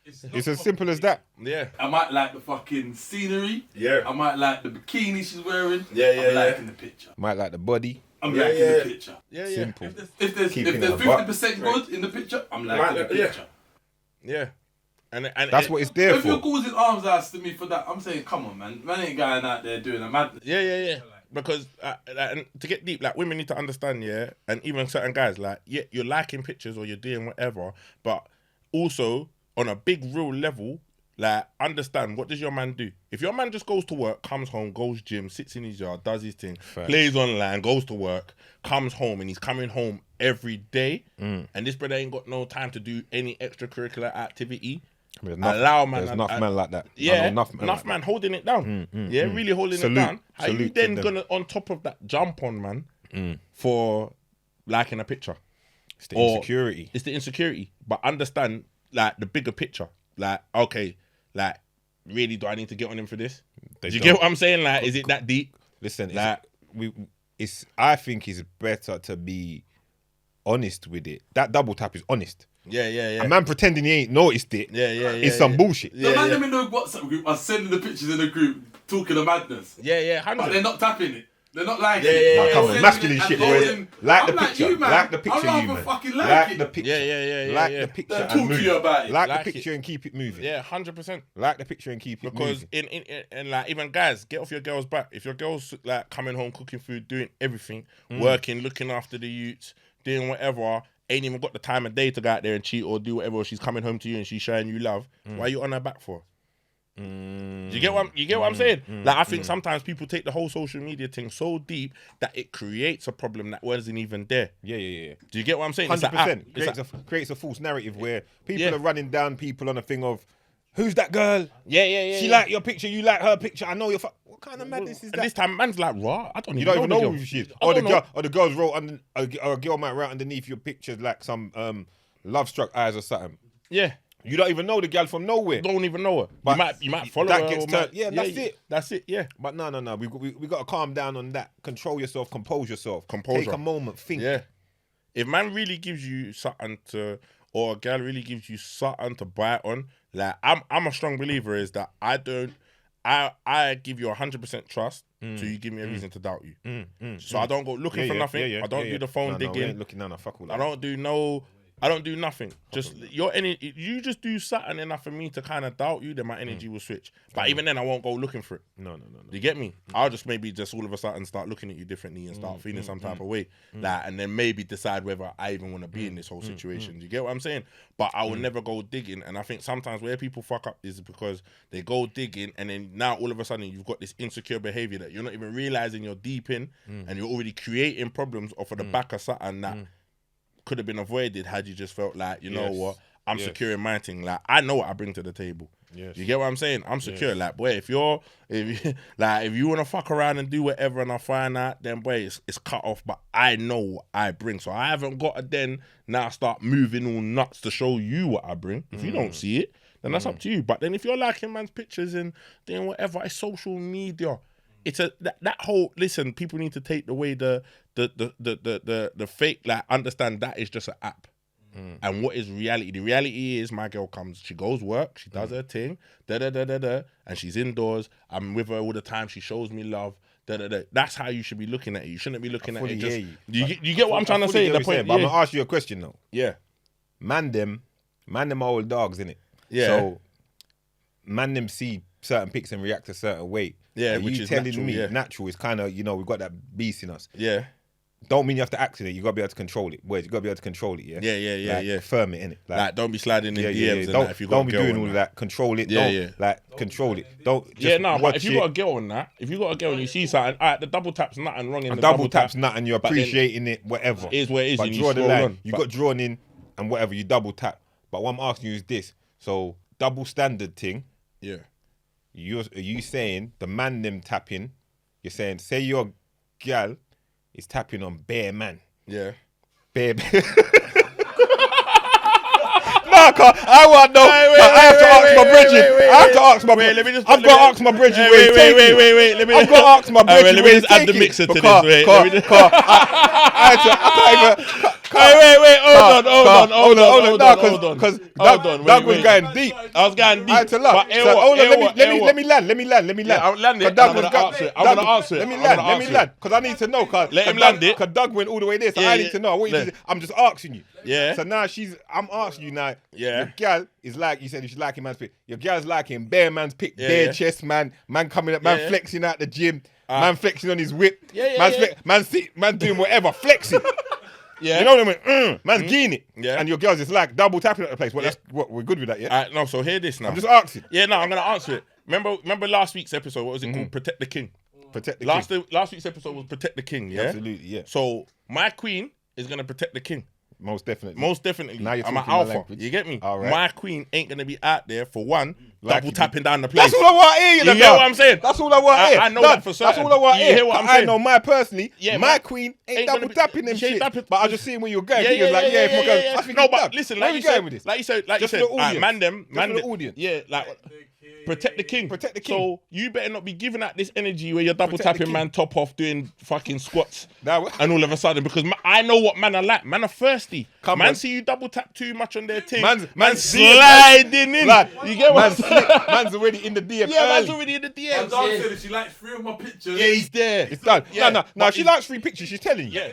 It's as simple as that. Yeah. I might like the fucking scenery. Yeah. I might like the bikini she's wearing. I'm liking the picture. Might like the body. I'm liking the picture. Yeah. Simple. If there's 50% good in the picture, I'm liking the picture. Yeah. And that's what it's there for. If you're causing arms out to me for that, I'm saying, come on, man. Man ain't going out there doing a madness. Yeah. Because and to get deep, like, women need to understand, and even certain guys, like, you're liking pictures or you're doing whatever, but also on a big real level, like, understand, what does your man do? If your man just goes to work, comes home, goes gym, sits in his yard, does his thing, plays online, goes to work, comes home, and he's coming home every day, and this brother ain't got no time to do any extracurricular activity, There's enough man like that. Yeah, enough man holding it down. Really holding it down. Are you then gonna, on top of that, jump on man for liking a picture? It's the insecurity. It's the insecurity. But understand, like, the bigger picture. Like, okay, like, really, do I need to get on him for this? Do you get what I'm saying? Like, is it that deep? Listen, like, I think it's better to be honest with it. That double tap is honest. Yeah. A man pretending he ain't noticed it. It's some bullshit. The man them in the WhatsApp group are sending the pictures in the group talking of madness. Yeah. But they're not tapping it. They're not liking it. Yeah. Come on, masculine shit, boy. Like the picture. You, man. Like the picture, I'd you, man. rather fucking like the picture. Yeah. Like the picture They're and talking move. to you about it. Like the picture and keep it moving. Yeah, 100%. Like the picture and keep it moving. Because in like, even guys, get off your girl's back. If your girl's like coming home, cooking food, doing everything, working, looking after the youths, doing whatever, ain't even got the time of day to go out there and cheat or do whatever, or she's coming home to you and she's showing you love, why are you on her back for? Do you get what I'm saying? Like, I think sometimes people take the whole social media thing so deep that it creates a problem that wasn't even there. Yeah. Do you get what I'm saying? 100%. Creates a false narrative where people are running down people on a thing of, who's that girl? Yeah. She like your picture, you like her picture. I know you're. What kind of madness is that? And this time, man's like, what? I don't You even don't know even know who she is. Or the girls wrote under, or a girl might write underneath your pictures like some love struck eyes or something. Yeah. You don't even know the girl from nowhere. Don't even know her. But you might follow her. That's it. Yeah. But no. We got to calm down on that. Control yourself. Compose yourself. Composure. Take a moment. Think. Yeah. If man really gives you something to, or a girl really gives you something to bite on, like I'm a strong believer is that I give you 100% trust till you give me a reason to doubt you. So I don't go looking for nothing. I don't do the phone digging. We ain't looking, fuck all that. I don't do nothing. Just your energy. You just do something enough for me to kind of doubt you, then my energy will switch. But even then, I won't go looking for it. No. Do you get me? I'll just maybe just all of a sudden start looking at you differently and start feeling some type of way. Like, and then maybe decide whether I even want to be in this whole situation. Do you get what I'm saying? But I will never go digging. And I think sometimes where people fuck up is because they go digging and then now all of a sudden you've got this insecure behavior that you're not even realizing you're deep in and you're already creating problems off of the back of something that could have been avoided had you just felt like, you know what, I'm secure in my thing. Like, I know what I bring to the table. Yes. You get what I'm saying? I'm secure. Like, boy, if you want to fuck around and do whatever and I find out, then boy, it's cut off. But I know what I bring, so I haven't got to then now start moving all nuts to show you what I bring. If you don't see it, then that's up to you. But then if you're liking man's pictures and doing whatever, it's social media. It's that whole, listen, people need to take away the fake, like, understand that is just an app. And what is reality? The reality is my girl comes, she goes work, she does her thing, and she's indoors. I'm with her all the time. She shows me love. That's how you should be looking at it. You shouldn't be looking at it just. You get what I'm trying to say? The point. But I'm gonna ask you a question though. Yeah. Man them are all dogs, innit? Yeah. So man them see certain pics and react a certain way. Yeah, which is telling natural, me natural is kind of, you know, we've got that beast in us. Yeah. Don't mean you have to act in it. You gotta be able to control it. Boys, you gotta be able to control it. Yeah. Yeah. Firm it, innit? Like, don't be sliding in DMs. And if you don't be doing all of that. Control it. Control it. Don't. But if you got a girl on that, if you got a girl and you see something, all right, the double tap's nothing wrong in the double tap's nothing. You're appreciating it, whatever. It is what it is. But and draw you the line. on. You got drawn in and whatever. You double tap. But what I'm asking you is this: so double standard thing. Yeah. Are you saying the man them tapping? You're saying, say your gal is tapping on bare man. Yeah. Bare. No, I want no. I have to ask my brethren. I have to ask my brethren. I've got to ask my brethren. Wait. I've got to ask my brethren. Let me just add the mixer to this. Wait. Hold on. Because Doug was going deep. I was going deep. I had to laugh. Let me land. Yeah, I'll land it. I'm going to answer it. Let me land. Because I need to know. Let him land it. Because Doug went all the way there. So I need to know. I'm just asking you. Yeah. So now I'm asking you now. Yeah. Your gal is like, you said you should like man's pic. Your gal's liking bare man's pic, bare chest, man coming up, man flexing out the gym, man flexing on his whip, man doing whatever, flexing. Yeah. You know what I mean? Man's getting it. Yeah. And your girl's just like double tapping at the place. Well, that's what we're good with that, yeah? No, so hear this now. I'm just asking. Yeah, no, I'm going to answer it. Remember last week's episode, what was it called? Protect the King. Protect the king. Last week's episode was Protect the King, yeah? Absolutely, yeah. So my queen is going to protect the king. Most definitely. Now you're I'm an talking alpha. my language. You get me? All right. My queen ain't going to be out there for one, Like double tapping down the place. That's all I want to hear. You get what I'm saying? That's all I want to hear. I know that for certain. That's all I want to You hear what I'm saying? I know my personally, Yeah, my queen ain't double tapping them shit. But I just seeing where you're going. You're like, if my girl, I think no, but listen, like you said, man, the audience. Yeah, like protect the king. Protect the king. So you better not be giving out this energy where you're double tapping man top off doing fucking squats and all of a sudden, because I know what man are like. Man are thirsty. Man see you double tap too much on their team. Man sliding in. You get what I'm saying? Man's already in the DM. Yeah, man's already in the DM. And Doug said if she likes 3 of my pictures. Yeah, he's there. It's done. Yeah. No, she likes 3 pictures. She's telling you. Yeah,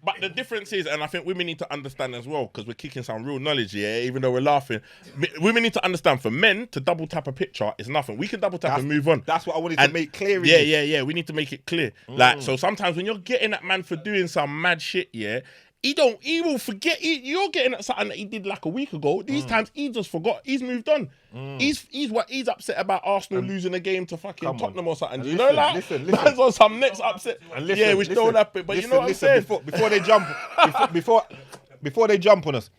but the difference is, and I think women need to understand as well, because we're kicking some real knowledge, even though we're laughing. Women need to understand, for men to double tap a picture is nothing. We can double tap and move on. That's what I wanted to make clear. Yeah. We need to make it clear. Like, so sometimes when you're getting at man for doing some mad shit, he will forget. You're getting at something that he did like a week ago. These times he just forgot. He's moved on. He's upset about Arsenal losing a game to fucking Tottenham or something. Do you know that? Listen. Man's on some next upset. Which don't happen. But you know what I'm saying? Before they jump, before they jump on us,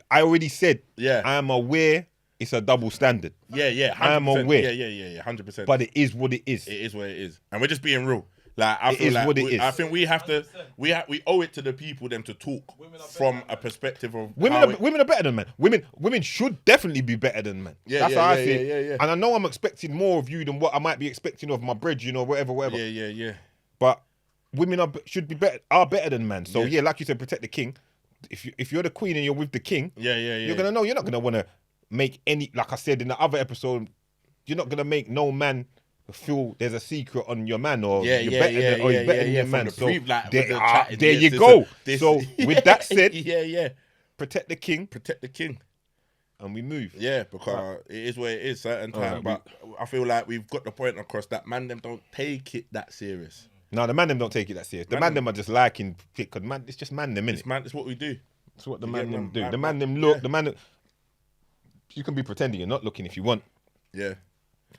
I already said, I am aware it's a double standard. Yeah. 100%. I am aware. Yeah, 100%. But it is what it is. It is what it is, and we're just being real. Like I feel like what it is. I think we have to. We owe it to the people them to talk from a perspective of women are better than men. Women should definitely be better than men. That's how I see it. Yeah. And I know I'm expecting more of you than what I might be expecting of my bridge, whatever. Yeah. But women are better than men. So like you said, protect the king. If you're the queen and you're with the king, you're gonna know you're not gonna want to make any. Like I said in the other episode, you're not gonna make no man feel there's a secret on your man or you're better than your man. So there you go. So with that said, protect the king, and we move. Yeah, because it is where it is certain time. But I feel like we've got the point across that man them don't take it that serious. No, the man them don't take it that serious. The man them are just liking it because man, it's just man them, innit? It's what we do. It's what the man them do. The man them look. The man. You can be pretending you're not looking if you want. Yeah.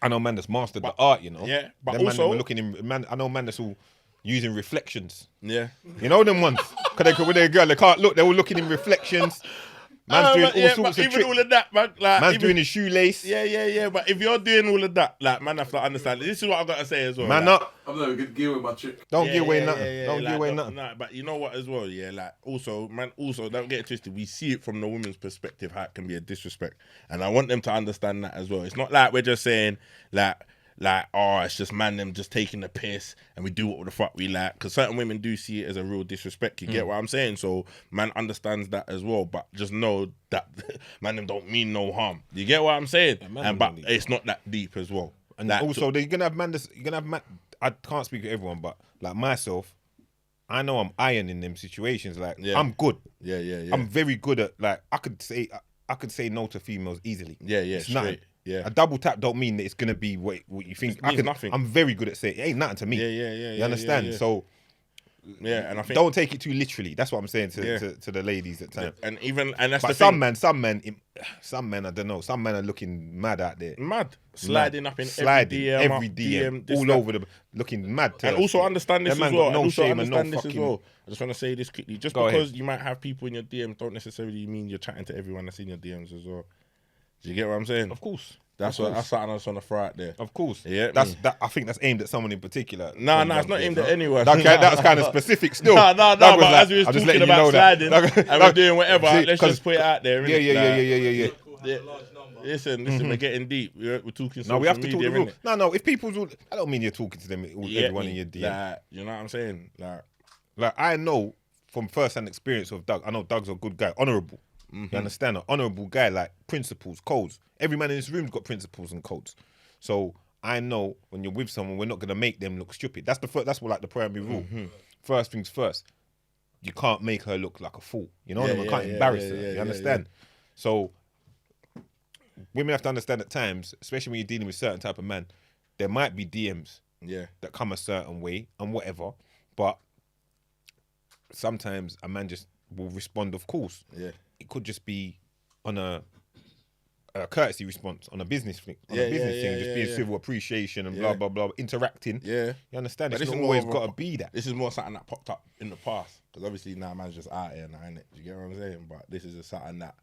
I know man that's mastered the art, Yeah, but them also man looking in man. I know man that's all using reflections. Yeah. You know them ones because with their girl they can't look. They're all looking in reflections. Man's doing all sorts of tricks. All of that, man. Like, man's doing his shoelace. Yeah. But if you're doing all of that, like, man, have to understand. This is what I gotta say as well. Man, like, up. I'm not a good gear with my chick. Don't give away nothing. Don't give away nothing. Nah, but you know what as well, like, also, don't get it twisted. We see it from the women's perspective how it can be a disrespect, and I want them to understand that as well. It's not like we're just saying it's just man them just taking the piss and we do what the fuck we like, because certain women do see it as a real disrespect. You get what I'm saying? So man understands that as well, but just know that man them don't mean no harm. You get what I'm saying? But it's not that deep as well. And like, also, you're gonna have man. I can't speak for everyone, but like myself, I know I'm iron in them situations. Like I'm good. Yeah. I'm very good at like I could say no to females easily. Yeah. It's straight. nothing. Yeah. A double tap don't mean that it's gonna be what you think. It means nothing. I'm very good at saying it ain't nothing to me. Yeah. You understand? Yeah. So and I think don't take it too literally. That's what I'm saying to the ladies at times. And that's but the some thing. some men I don't know. Some men are looking mad out there. Sliding up in every DM all over the looking mad. And also understand this as well. I just want to say this quickly. Just because you might have people in your DMs don't necessarily mean you're chatting to everyone that's in your DMs as well. Do you get what I'm saying? Of course. That's something I just want to throw out there. Of course. Yeah. I think that's aimed at someone in particular. No, it's not aimed at anyone. That was kind of specific still. No, but as we was talking about sliding and we're doing whatever, let's just put it out there. Yeah. Listen, we're getting deep. We're talking social media. No, we have to talk the real. No, if people's all, I don't mean you're talking to them, everyone in your DM. Like, you know what I'm saying? Like I know from first-hand experience of Doug, I know Doug's a good guy, honourable. You understand? An honourable guy, like principles, codes. Every man in this room's got principles and codes. So I know when you're with someone, we're not gonna make them look stupid. That's what like the primary rule. First things first. You can't make her look like a fool. You know what I mean? Can't embarrass her. You understand? So women have to understand at times, especially when you're dealing with certain type of man, there might be DMs that come a certain way and whatever, but sometimes a man just will respond, of course. Yeah. It could just be on a courtesy response, on a business thing, just being civil, appreciation and blah, blah, blah, interacting. Yeah. You understand? But It's not always got to be that. This is more something that popped up in the past, because obviously now man's just out here now, innit? Do you get what I'm saying? But this is something that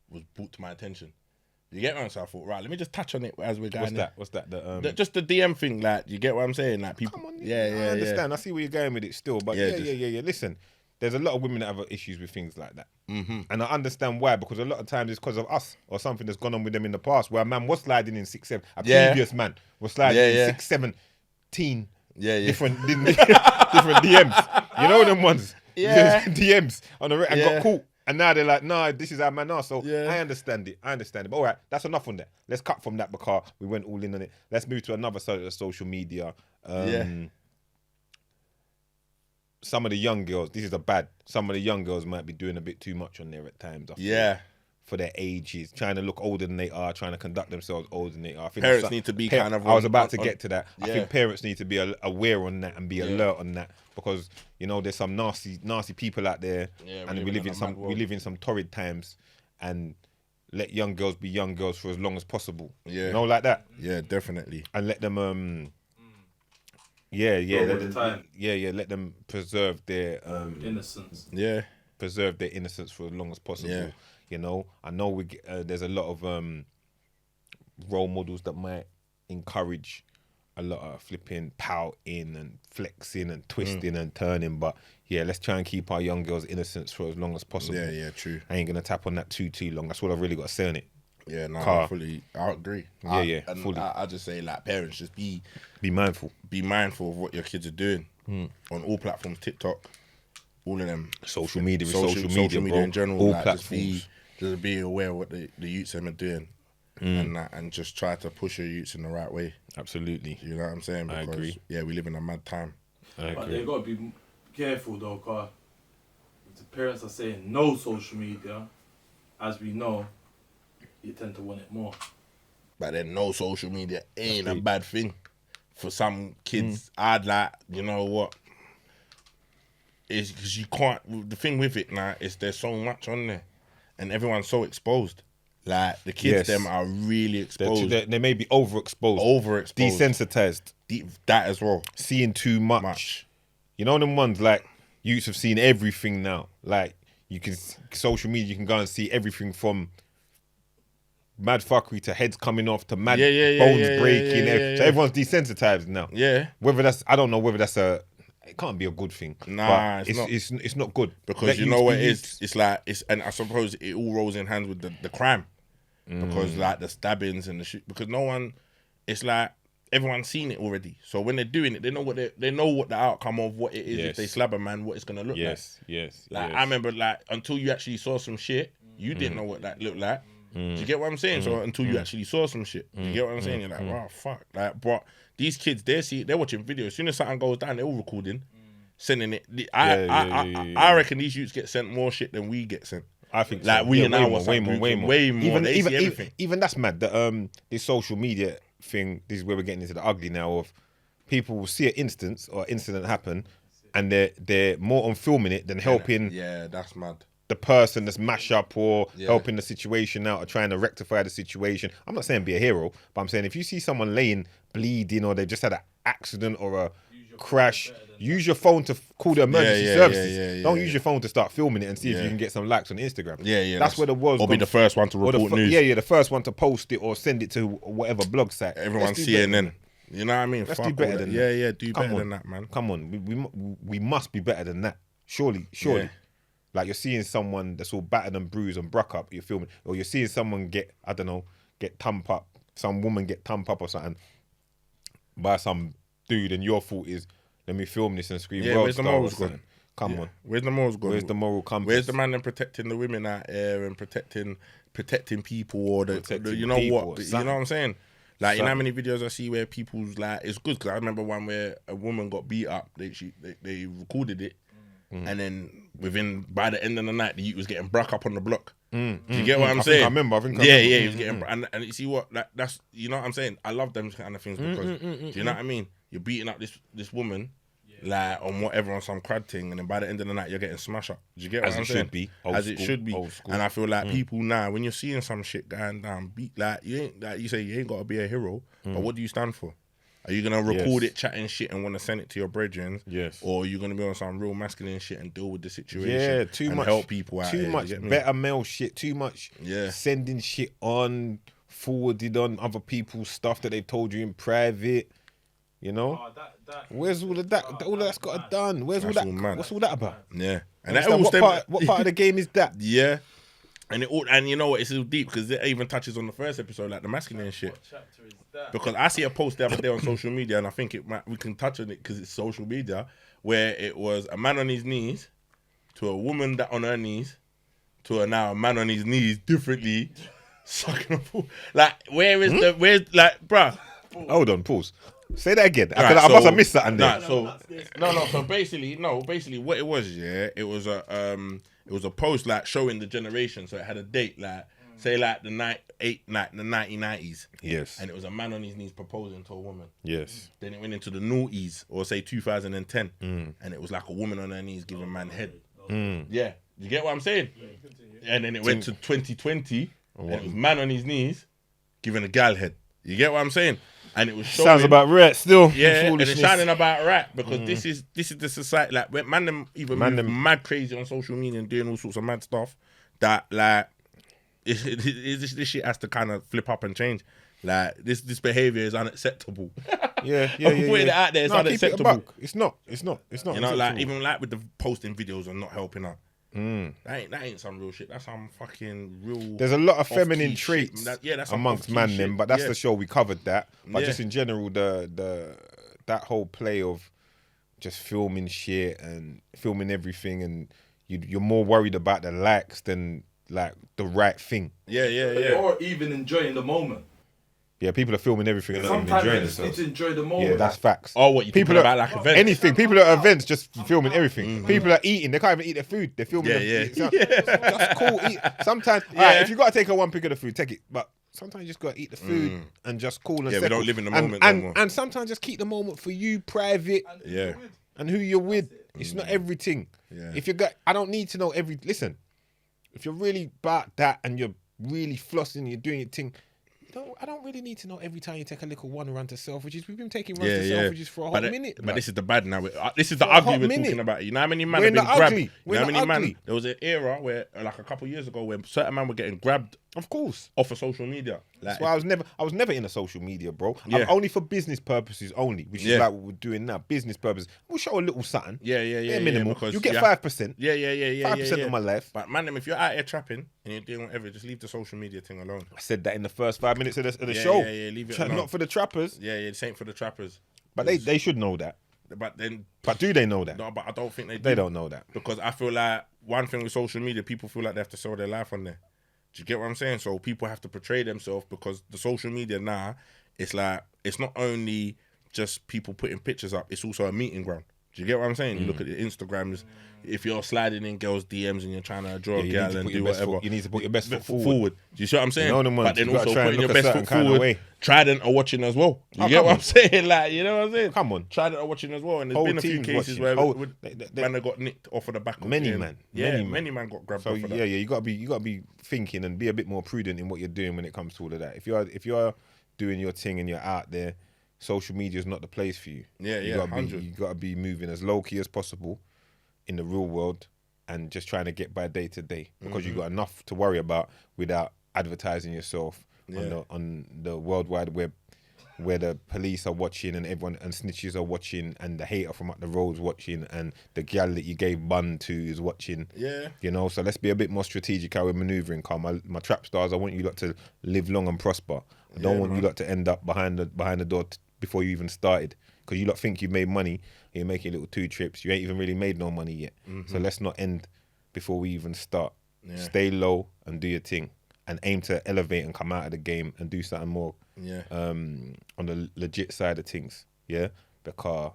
was brought to my attention. You get what I'm saying? So I thought, right, let me just touch on it as we're going. What's that? Just the DM thing, like, you get what I'm saying? Like, people. Come on, I understand. I see where you're going with it still, but yeah. Listen, there's a lot of women that have issues with things like that, and I understand why, because a lot of times it's because of us or something that's gone on with them in the past, where a man was sliding in 6, 7, previous man was sliding in 6, 17 different DMs. You know them ones, DMs on the and got caught. And now they're like, nah, this is our man now. So I understand it. But all right, that's enough on that. Let's cut from that because we went all in on it. Let's move to another side of social media. Some of the young girls, some of the young girls might be doing a bit too much on there at times. for their ages, trying to look older than they are, trying to conduct themselves older than they are. I think parents need to be kind of. I was about to get to that. I think parents need to be aware on that and be alert on that, because you know there's some nasty people out there, and we live in some torrid times, and let young girls be young girls for as long as possible. Yeah, you know, like that. Yeah, definitely. And let them let them preserve their innocence. Yeah, preserve their innocence for as long as possible. Yeah. You know, I know there's a lot of role models that might encourage a lot of flipping pouting and flexing and twisting and turning, but yeah, let's try and keep our young girls' innocence for as long as possible. Yeah, true. I ain't gonna tap on that too long. That's all I've really got to say on it. Yeah, no, I agree. Fully. I just say, like, parents, just be mindful. Be mindful of what your kids are doing on all platforms, TikTok, all of them. Social media in general. All like, platforms. Just be aware of what the youths are doing, and just try to push your youths in the right way. Absolutely. You know what I'm saying? Because, I agree. Yeah, we live in a mad time. But they got to be careful though, because if the parents are saying no social media, as we know, you tend to want it more. But then no social media ain't a bad thing. For some kids, I'd like, you know what? It's because you can't. The thing with it now is there's so much on there, and everyone's so exposed. Like the kids, them are really exposed. They may be overexposed, desensitized. That as well. Seeing too much. You know them ones like youths have seen everything now. Like you can social media, you can go and see everything from mad fuckery to heads coming off to mad bones breaking. So everyone's desensitized now. Yeah. Whether that's, I don't know whether that's it can't be a good thing. Nah, it's not good. Because you know what it is? It's like, and I suppose it all rolls in hands with the crime. Because like the stabbings and the shit, because no one, it's like everyone's seen it already. So when they're doing it, they know what the outcome of what it is. If they slap a man, what it's gonna look like. Like I remember, like until you actually saw some shit, you didn't know what that looked like. Do you get what I'm saying? So until you actually saw some shit, you get what I'm saying? You're like, wow, fuck. Like, but these kids, they're watching videos. As soon as something goes down, they're all recording, sending it. I reckon these youths get sent more shit than we get sent. I think like so. we and I way more. Even that's mad. This social media thing. This is where we're getting into the ugly now. Of people will see an instance or incident happen, and they're more on filming it than helping. Yeah, that's mad. The person that's mash up or helping the situation out or trying to rectify the situation. I'm not saying be a hero, but I'm saying if you see someone laying bleeding or they just had an accident or a crash, use your phone to call the emergency services. Don't use your phone to start filming it and see if you can get some likes on Instagram. That's where the world's or be the first one to report news. The first one to post it or send it to whatever blog site. Everyone's CNN. You know what I mean? Let's do better than that. Yeah, do better than that, man. Come on, we must be better than that. Surely. Yeah. Like you're seeing someone that's all battered and bruised and broke up, you're filming, or you're seeing someone get thump up, some woman get thump up or something by some dude, and your fault is, let me film this and scream. Yeah, where's the morals gone? Come on, where's the morals gone? Where's the moral compass? Where's the man in protecting the women out there and protecting people or you know what? You know what I'm saying? Like, you know how many videos I see where people's like, it's good because I remember one where a woman got beat up. They recorded it. And then by the end of the night, the youth was getting broke up on the block. Do you get what I'm saying? I remember. He was getting and you see what? Like, that's, you know what I'm saying? I love them kind of things because do you know what I mean? You're beating up this woman like on whatever, on some crud thing, and then by the end of the night, you're getting smashed up. Do you get what I'm saying? As it should be. And I feel like people now, when you're seeing some shit going down, like you say, you ain't got to be a hero, but what do you stand for? Are you going to record it chatting shit and want to send it to your brethren? Yes. Or are you going to be on some real masculine shit and deal with the situation? Yeah, too much. Help people out. Too much better male shit. Too much sending shit on, forwarded on other people's stuff that they've told you in private. You know? Where's all of that? All of that's got done. Where's all that? What's all that about? Yeah. And what part of the game is that? Yeah. And you know what? It's so deep because it even touches on the first episode, like the masculine shit. What chapter is that? Because I see a post the other day on social media, and I think we can touch on it because it's social media, where it was a man on his knees to a woman that on her knees to a man on his knees differently sucking a fool. Like, where's bruh? Hold on, pause. Say that again. I must have missed that. So basically what it was, it was a post like showing the generation. So it had a date like say like the 1990s. Yes. And it was a man on his knees proposing to a woman. Yes. Then it went into the noughties, or say 2010, and it was like a woman on her knees giving man head. Yeah, you get what I'm saying? And then it went to 2020, and it was man on his knees giving a gal head. You get what I'm saying? And it was showing, sounds about right still. yeah, and it's sounding about right because this is the society. Like when man them even mad crazy on social media and doing all sorts of mad stuff that like this shit has to kind of flip up and change. Like this behavior is unacceptable. Yeah. I'm putting it out there. It's unacceptable. It's not. You know, like even like with the posting videos and not helping out. That ain't some real shit. That's some fucking real. There's a lot of feminine traits that's amongst man them, but that's the show we covered that. But just in general, that whole play of just filming shit and filming everything, and you're more worried about the likes than like the right thing. Yeah. Or even enjoying the moment. Yeah, people are filming everything and not even Sometimes enjoying you just need themselves. to enjoy the moment. Yeah, that's facts. Oh, what you people about like events? Anything. People at events just filming everything. People are eating. They can't even eat their food. They're filming. Just cool. Eat. Sometimes, alright, if you got to take one pick of the food, take it. But sometimes you just got to eat the food and just cool and settle. We don't live in the moment no more. And sometimes just keep the moment for you, private. And who you're with. It's not everything. Yeah. If I don't need to know listen, if you're really about that and you're really flossing and you're doing your thing, I don't really need to know every time you take a little one run to Selfridges. We've been taking runs to Selfridges for a hot minute. But this is the bad now. This is the ugly we're talking about. You know how many men have been grabbed? You know how many men? There was an era where, like a couple of years ago, when certain men were getting grabbed. Of course. Off of social media. That's why I was never in a social media, bro. Yeah. I'm only for business purposes only, which is like what we're doing now. Business purposes. We'll show a little something. Yeah. Minimal. You get 5%. Yeah. 5% of my life. But man, if you're out here trapping and you're doing whatever, just leave the social media thing alone. I said that in the first 5 minutes of the show. Yeah, leave it alone. Not for the trappers. Yeah, this ain't for the trappers. But they should know that. But do they know that? No, but I don't think they do. They don't know that. Because I feel like one thing with social media, people feel like they have to sell their life on there. Do you get what I'm saying? So people have to portray themselves because the social media now, it's like, it's not only just people putting pictures up, it's also a meeting ground. Do you get what I'm saying? You look at the Instagrams, if you're sliding in girls' DMs and you're trying to draw a girl and do whatever. You need to put your best foot forward. Do you see what I'm saying? You know them ones. But then You also gotta try and putting your look a best certain foot kind of forward. way. Trident are watching as well. You get what I'm saying? Like, you know what I'm saying? Come on. Trident are watching as well. And there's Whole been a few team's cases watching. where man got nicked off of the back of Many the man. Many man got grabbed so off of that. Yeah, you gotta be thinking and be a bit more prudent in what you're doing when it comes to all of that. If you're doing your thing and you're out there, social media is not the place for you. You gotta be moving as low key as possible in the real world and just trying to get by day to day because you've got enough to worry about without advertising yourself on the World Wide Web, where the police are watching and everyone and snitches are watching and the hater from up the road's watching and the gal that you gave bun to is watching. Yeah. You know, so let's be a bit more strategic how we're manoeuvring, Carl. My trap stars, I want you lot to live long and prosper. I don't want you lot to end up behind the door before you even started. Because you lot think you made money, and you're making little 2 trips. You ain't even really made no money yet. So let's not end before we even start. Yeah. Stay low and do your thing. And aim to elevate and come out of the game and do something more on the legit side of things. Yeah? Because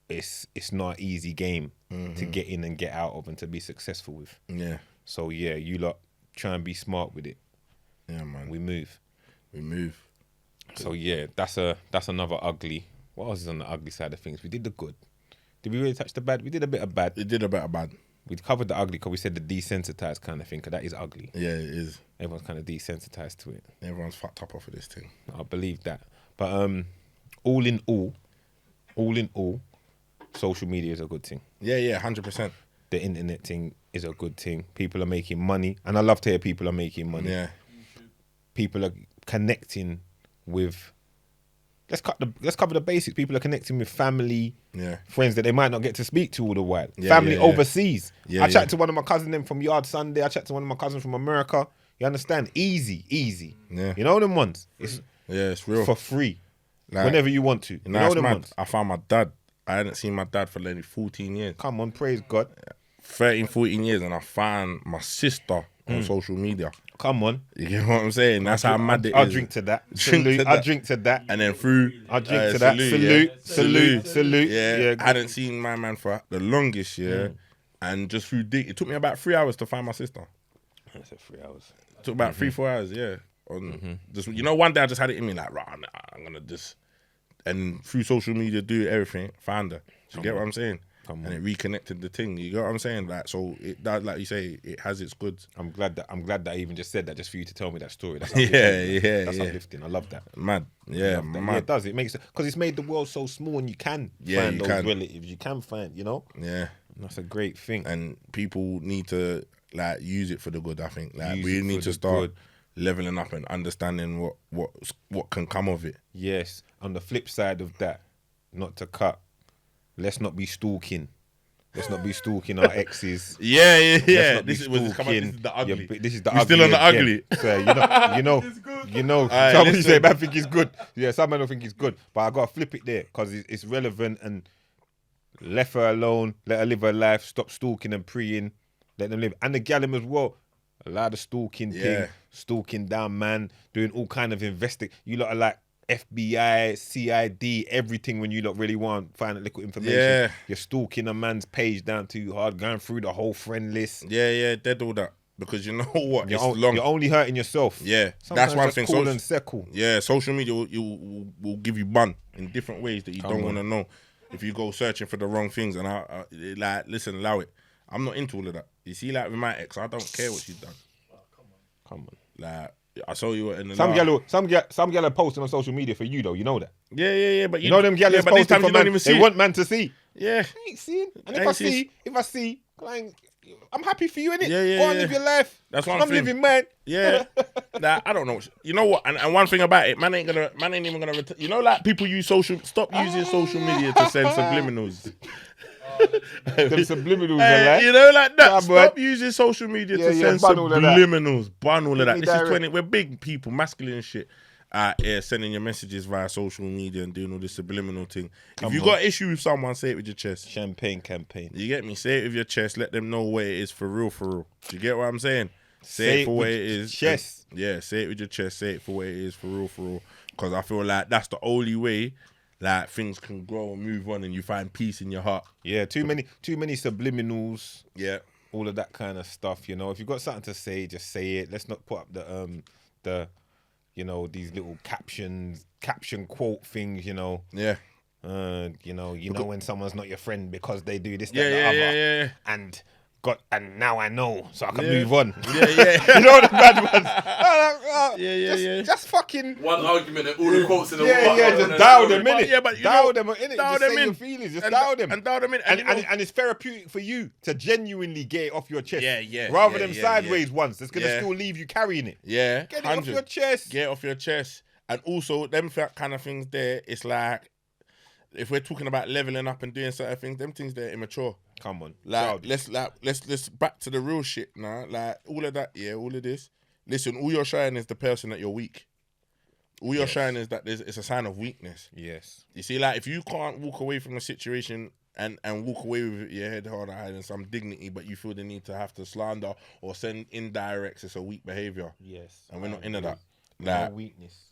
it's not an easy game to get in and get out of and to be successful with. Yeah. So yeah, you lot try and be smart with it. Yeah, man. We move. So yeah, that's another ugly. What else is on the ugly side of things? We did the good. Did we really touch the bad? We did a bit of bad. We did a bit of bad. We covered the ugly because we said the desensitized kind of thing, because that is ugly. Yeah, it is. Everyone's kind of desensitized to it. Everyone's fucked up off of this thing. I believe that. But all in all, social media is a good thing. Yeah, 100%. The internet thing is a good thing. People are making money, and I love to hear people are making money. Yeah. People are connecting with. Let's cover the basics. People are connecting with family, friends that they might not get to speak to all the while. Family overseas. I chat to one of my cousins from Yard Sunday. I chat to one of my cousins from America. You understand? Easy. Yeah. You know them ones? It's real. For free. Like, whenever you want to. You know them ones? I found my dad. I hadn't seen my dad for nearly 14 years. Come on, praise God. 13, 14 years, and I found my sister on social media. Come on. You get what I'm saying? That's how mad it is. I'll drink to that. I'll drink to that. And then through... I'll drink to that. Salute. Yeah. I hadn't seen my man for the longest, And just through... It took me about 3 hours to find my sister. I said 3 hours. Took about 3-4 hours, yeah. Just, you know, one day I just had it in me like, right, I'm gonna just, and through social media, do everything, find her. Do you get what I'm saying? And it reconnected the thing. You get what I'm saying? Like, so it does, like you say, it has its goods. I'm glad that I even just said that just for you to tell me that story. That's That's uplifting. I love that. Mad. Yeah, mad. Yeah, it does. It makes it, because it's made the world so small, and you can find those relatives. You can find, you know. Yeah, that's a great thing. And people need to like use it for the good. I think like we need to start leveling up and understanding what can come of it. Yes. On the flip side of that, not to cut. Let's not be stalking. Let's not be stalking our exes. Yeah. This is the ugly. This is the ugly. Still on the ugly. So, you know. Some people say, "Man, think it's good." Yeah, some men don't think it's good, but I gotta flip it there because it's relevant and left her alone. Let her live her life. Stop stalking and preying. Let them live. And the gallum as well. A lot of stalking thing, stalking down man, doing all kind of You lot are like FBI, CID, everything when you lot really want find a little information. Yeah. You're stalking a man's page down too hard, going through the whole friend list. Yeah, dead all that. Because you know what? You're only hurting yourself. Yeah. Sometimes that's one thing. Cool and settle. Yeah, social media will give you bun in different ways that you don't want to know. If you go searching for the wrong things, and I like, listen, allow it. I'm not into all of that. You see, like with my ex, I don't care what she's done. Come on. Like, I saw you in the some gal are posting on social media for you though. You know that. Yeah. But you know them gal but these times you don't even see. They want man to see. Yeah. I ain't seeing. And if I see, I'm happy for you, innit? Yeah. Go on, live your life. That's what I'm living, man. Yeah. Nah, I don't know. You know what? And one thing about it, man ain't even gonna. You know, like people stop using social media to send subliminals. Them subliminals are like, you know, like that. Stop using social media to send subliminals. Ban all of that. This is 20. We're big people, masculine shit. Sending your messages via social media and doing all this subliminal thing. If you got issue with someone, say it with your chest. Champagne campaign. You get me? Say it with your chest. Let them know where it is for real. Do you get what I'm saying? Say it for where it is. Chest. Yeah, say it with your chest. Say it for where it is for real. Because I feel like that's the only way like things can grow and move on and you find peace in your heart. Yeah, too many subliminals. Yeah. All of that kind of stuff, you know. If you've got something to say, just say it. Let's not put up the you know, these little caption quote things, you know. Yeah. You know when someone's not your friend because they do this, that, and the other. Yeah. And now I know, so I can move on. Yeah. You know the bad ones. Just fucking one argument and all the quotes in the just dial them in it. Yeah, but dial them in it. Dial Just them say in. your feelings. Just dial them. And dial them in. And it's therapeutic for you to genuinely get it off your chest. Yeah. Rather than sideways ones. That's gonna still leave you carrying it. Yeah. Get it off your chest. Get it off your chest. And also them kind of things there, it's like if we're talking about leveling up and doing certain things, them things they're immature. Come on. Like let's back to the real shit now. Like all of that, all of this. Listen, all you're showing is the person that you're weak. All you're showing is that it's a sign of weakness. Yes. You see, like if you can't walk away from a situation and walk away with your head held high and some dignity, but you feel the need to have to slander or send indirects, it's a weak behavior. Yes. And we're not into that. Like, no weakness.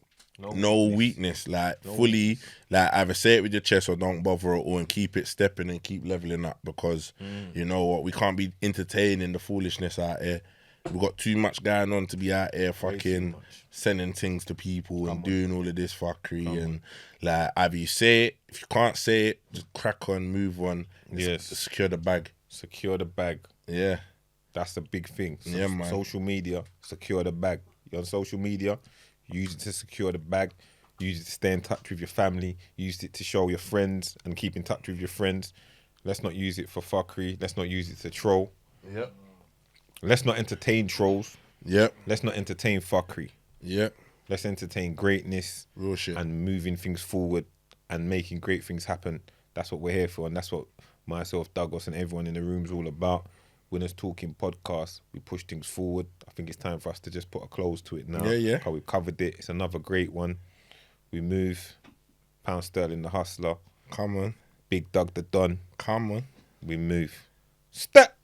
No weakness, like fully, like either say it with your chest or don't bother at all and keep it stepping and keep leveling up because you know what, we can't be entertaining the foolishness out here. We've got too much going on to be out here fucking sending things to people and doing all of this fuckery and like either you say it, if you can't say it, just crack on, move on. Yes. Secure the bag. Secure the bag. Yeah. That's the big thing. Yeah, man. Social media, secure the bag. You're on social media, use it to secure the bag. Use it to stay in touch with your family. Use it to show your friends and keep in touch with your friends. Let's not use it for fuckery. Let's not use it to troll. Yep. Let's not entertain trolls. Yep. Let's not entertain fuckery. Yep. Let's entertain greatness. Real shit. And moving things forward and making great things happen. That's what we're here for. And that's what myself, Douglas, and everyone in the room's all about. Winners Talking podcast. We push things forward. I think it's time for us to just put a close to it now. Yeah. Because we've covered it. It's another great one. We move. Pound Sterling the Hustler. Come on. Big Doug the Don. Come on. We move. Step.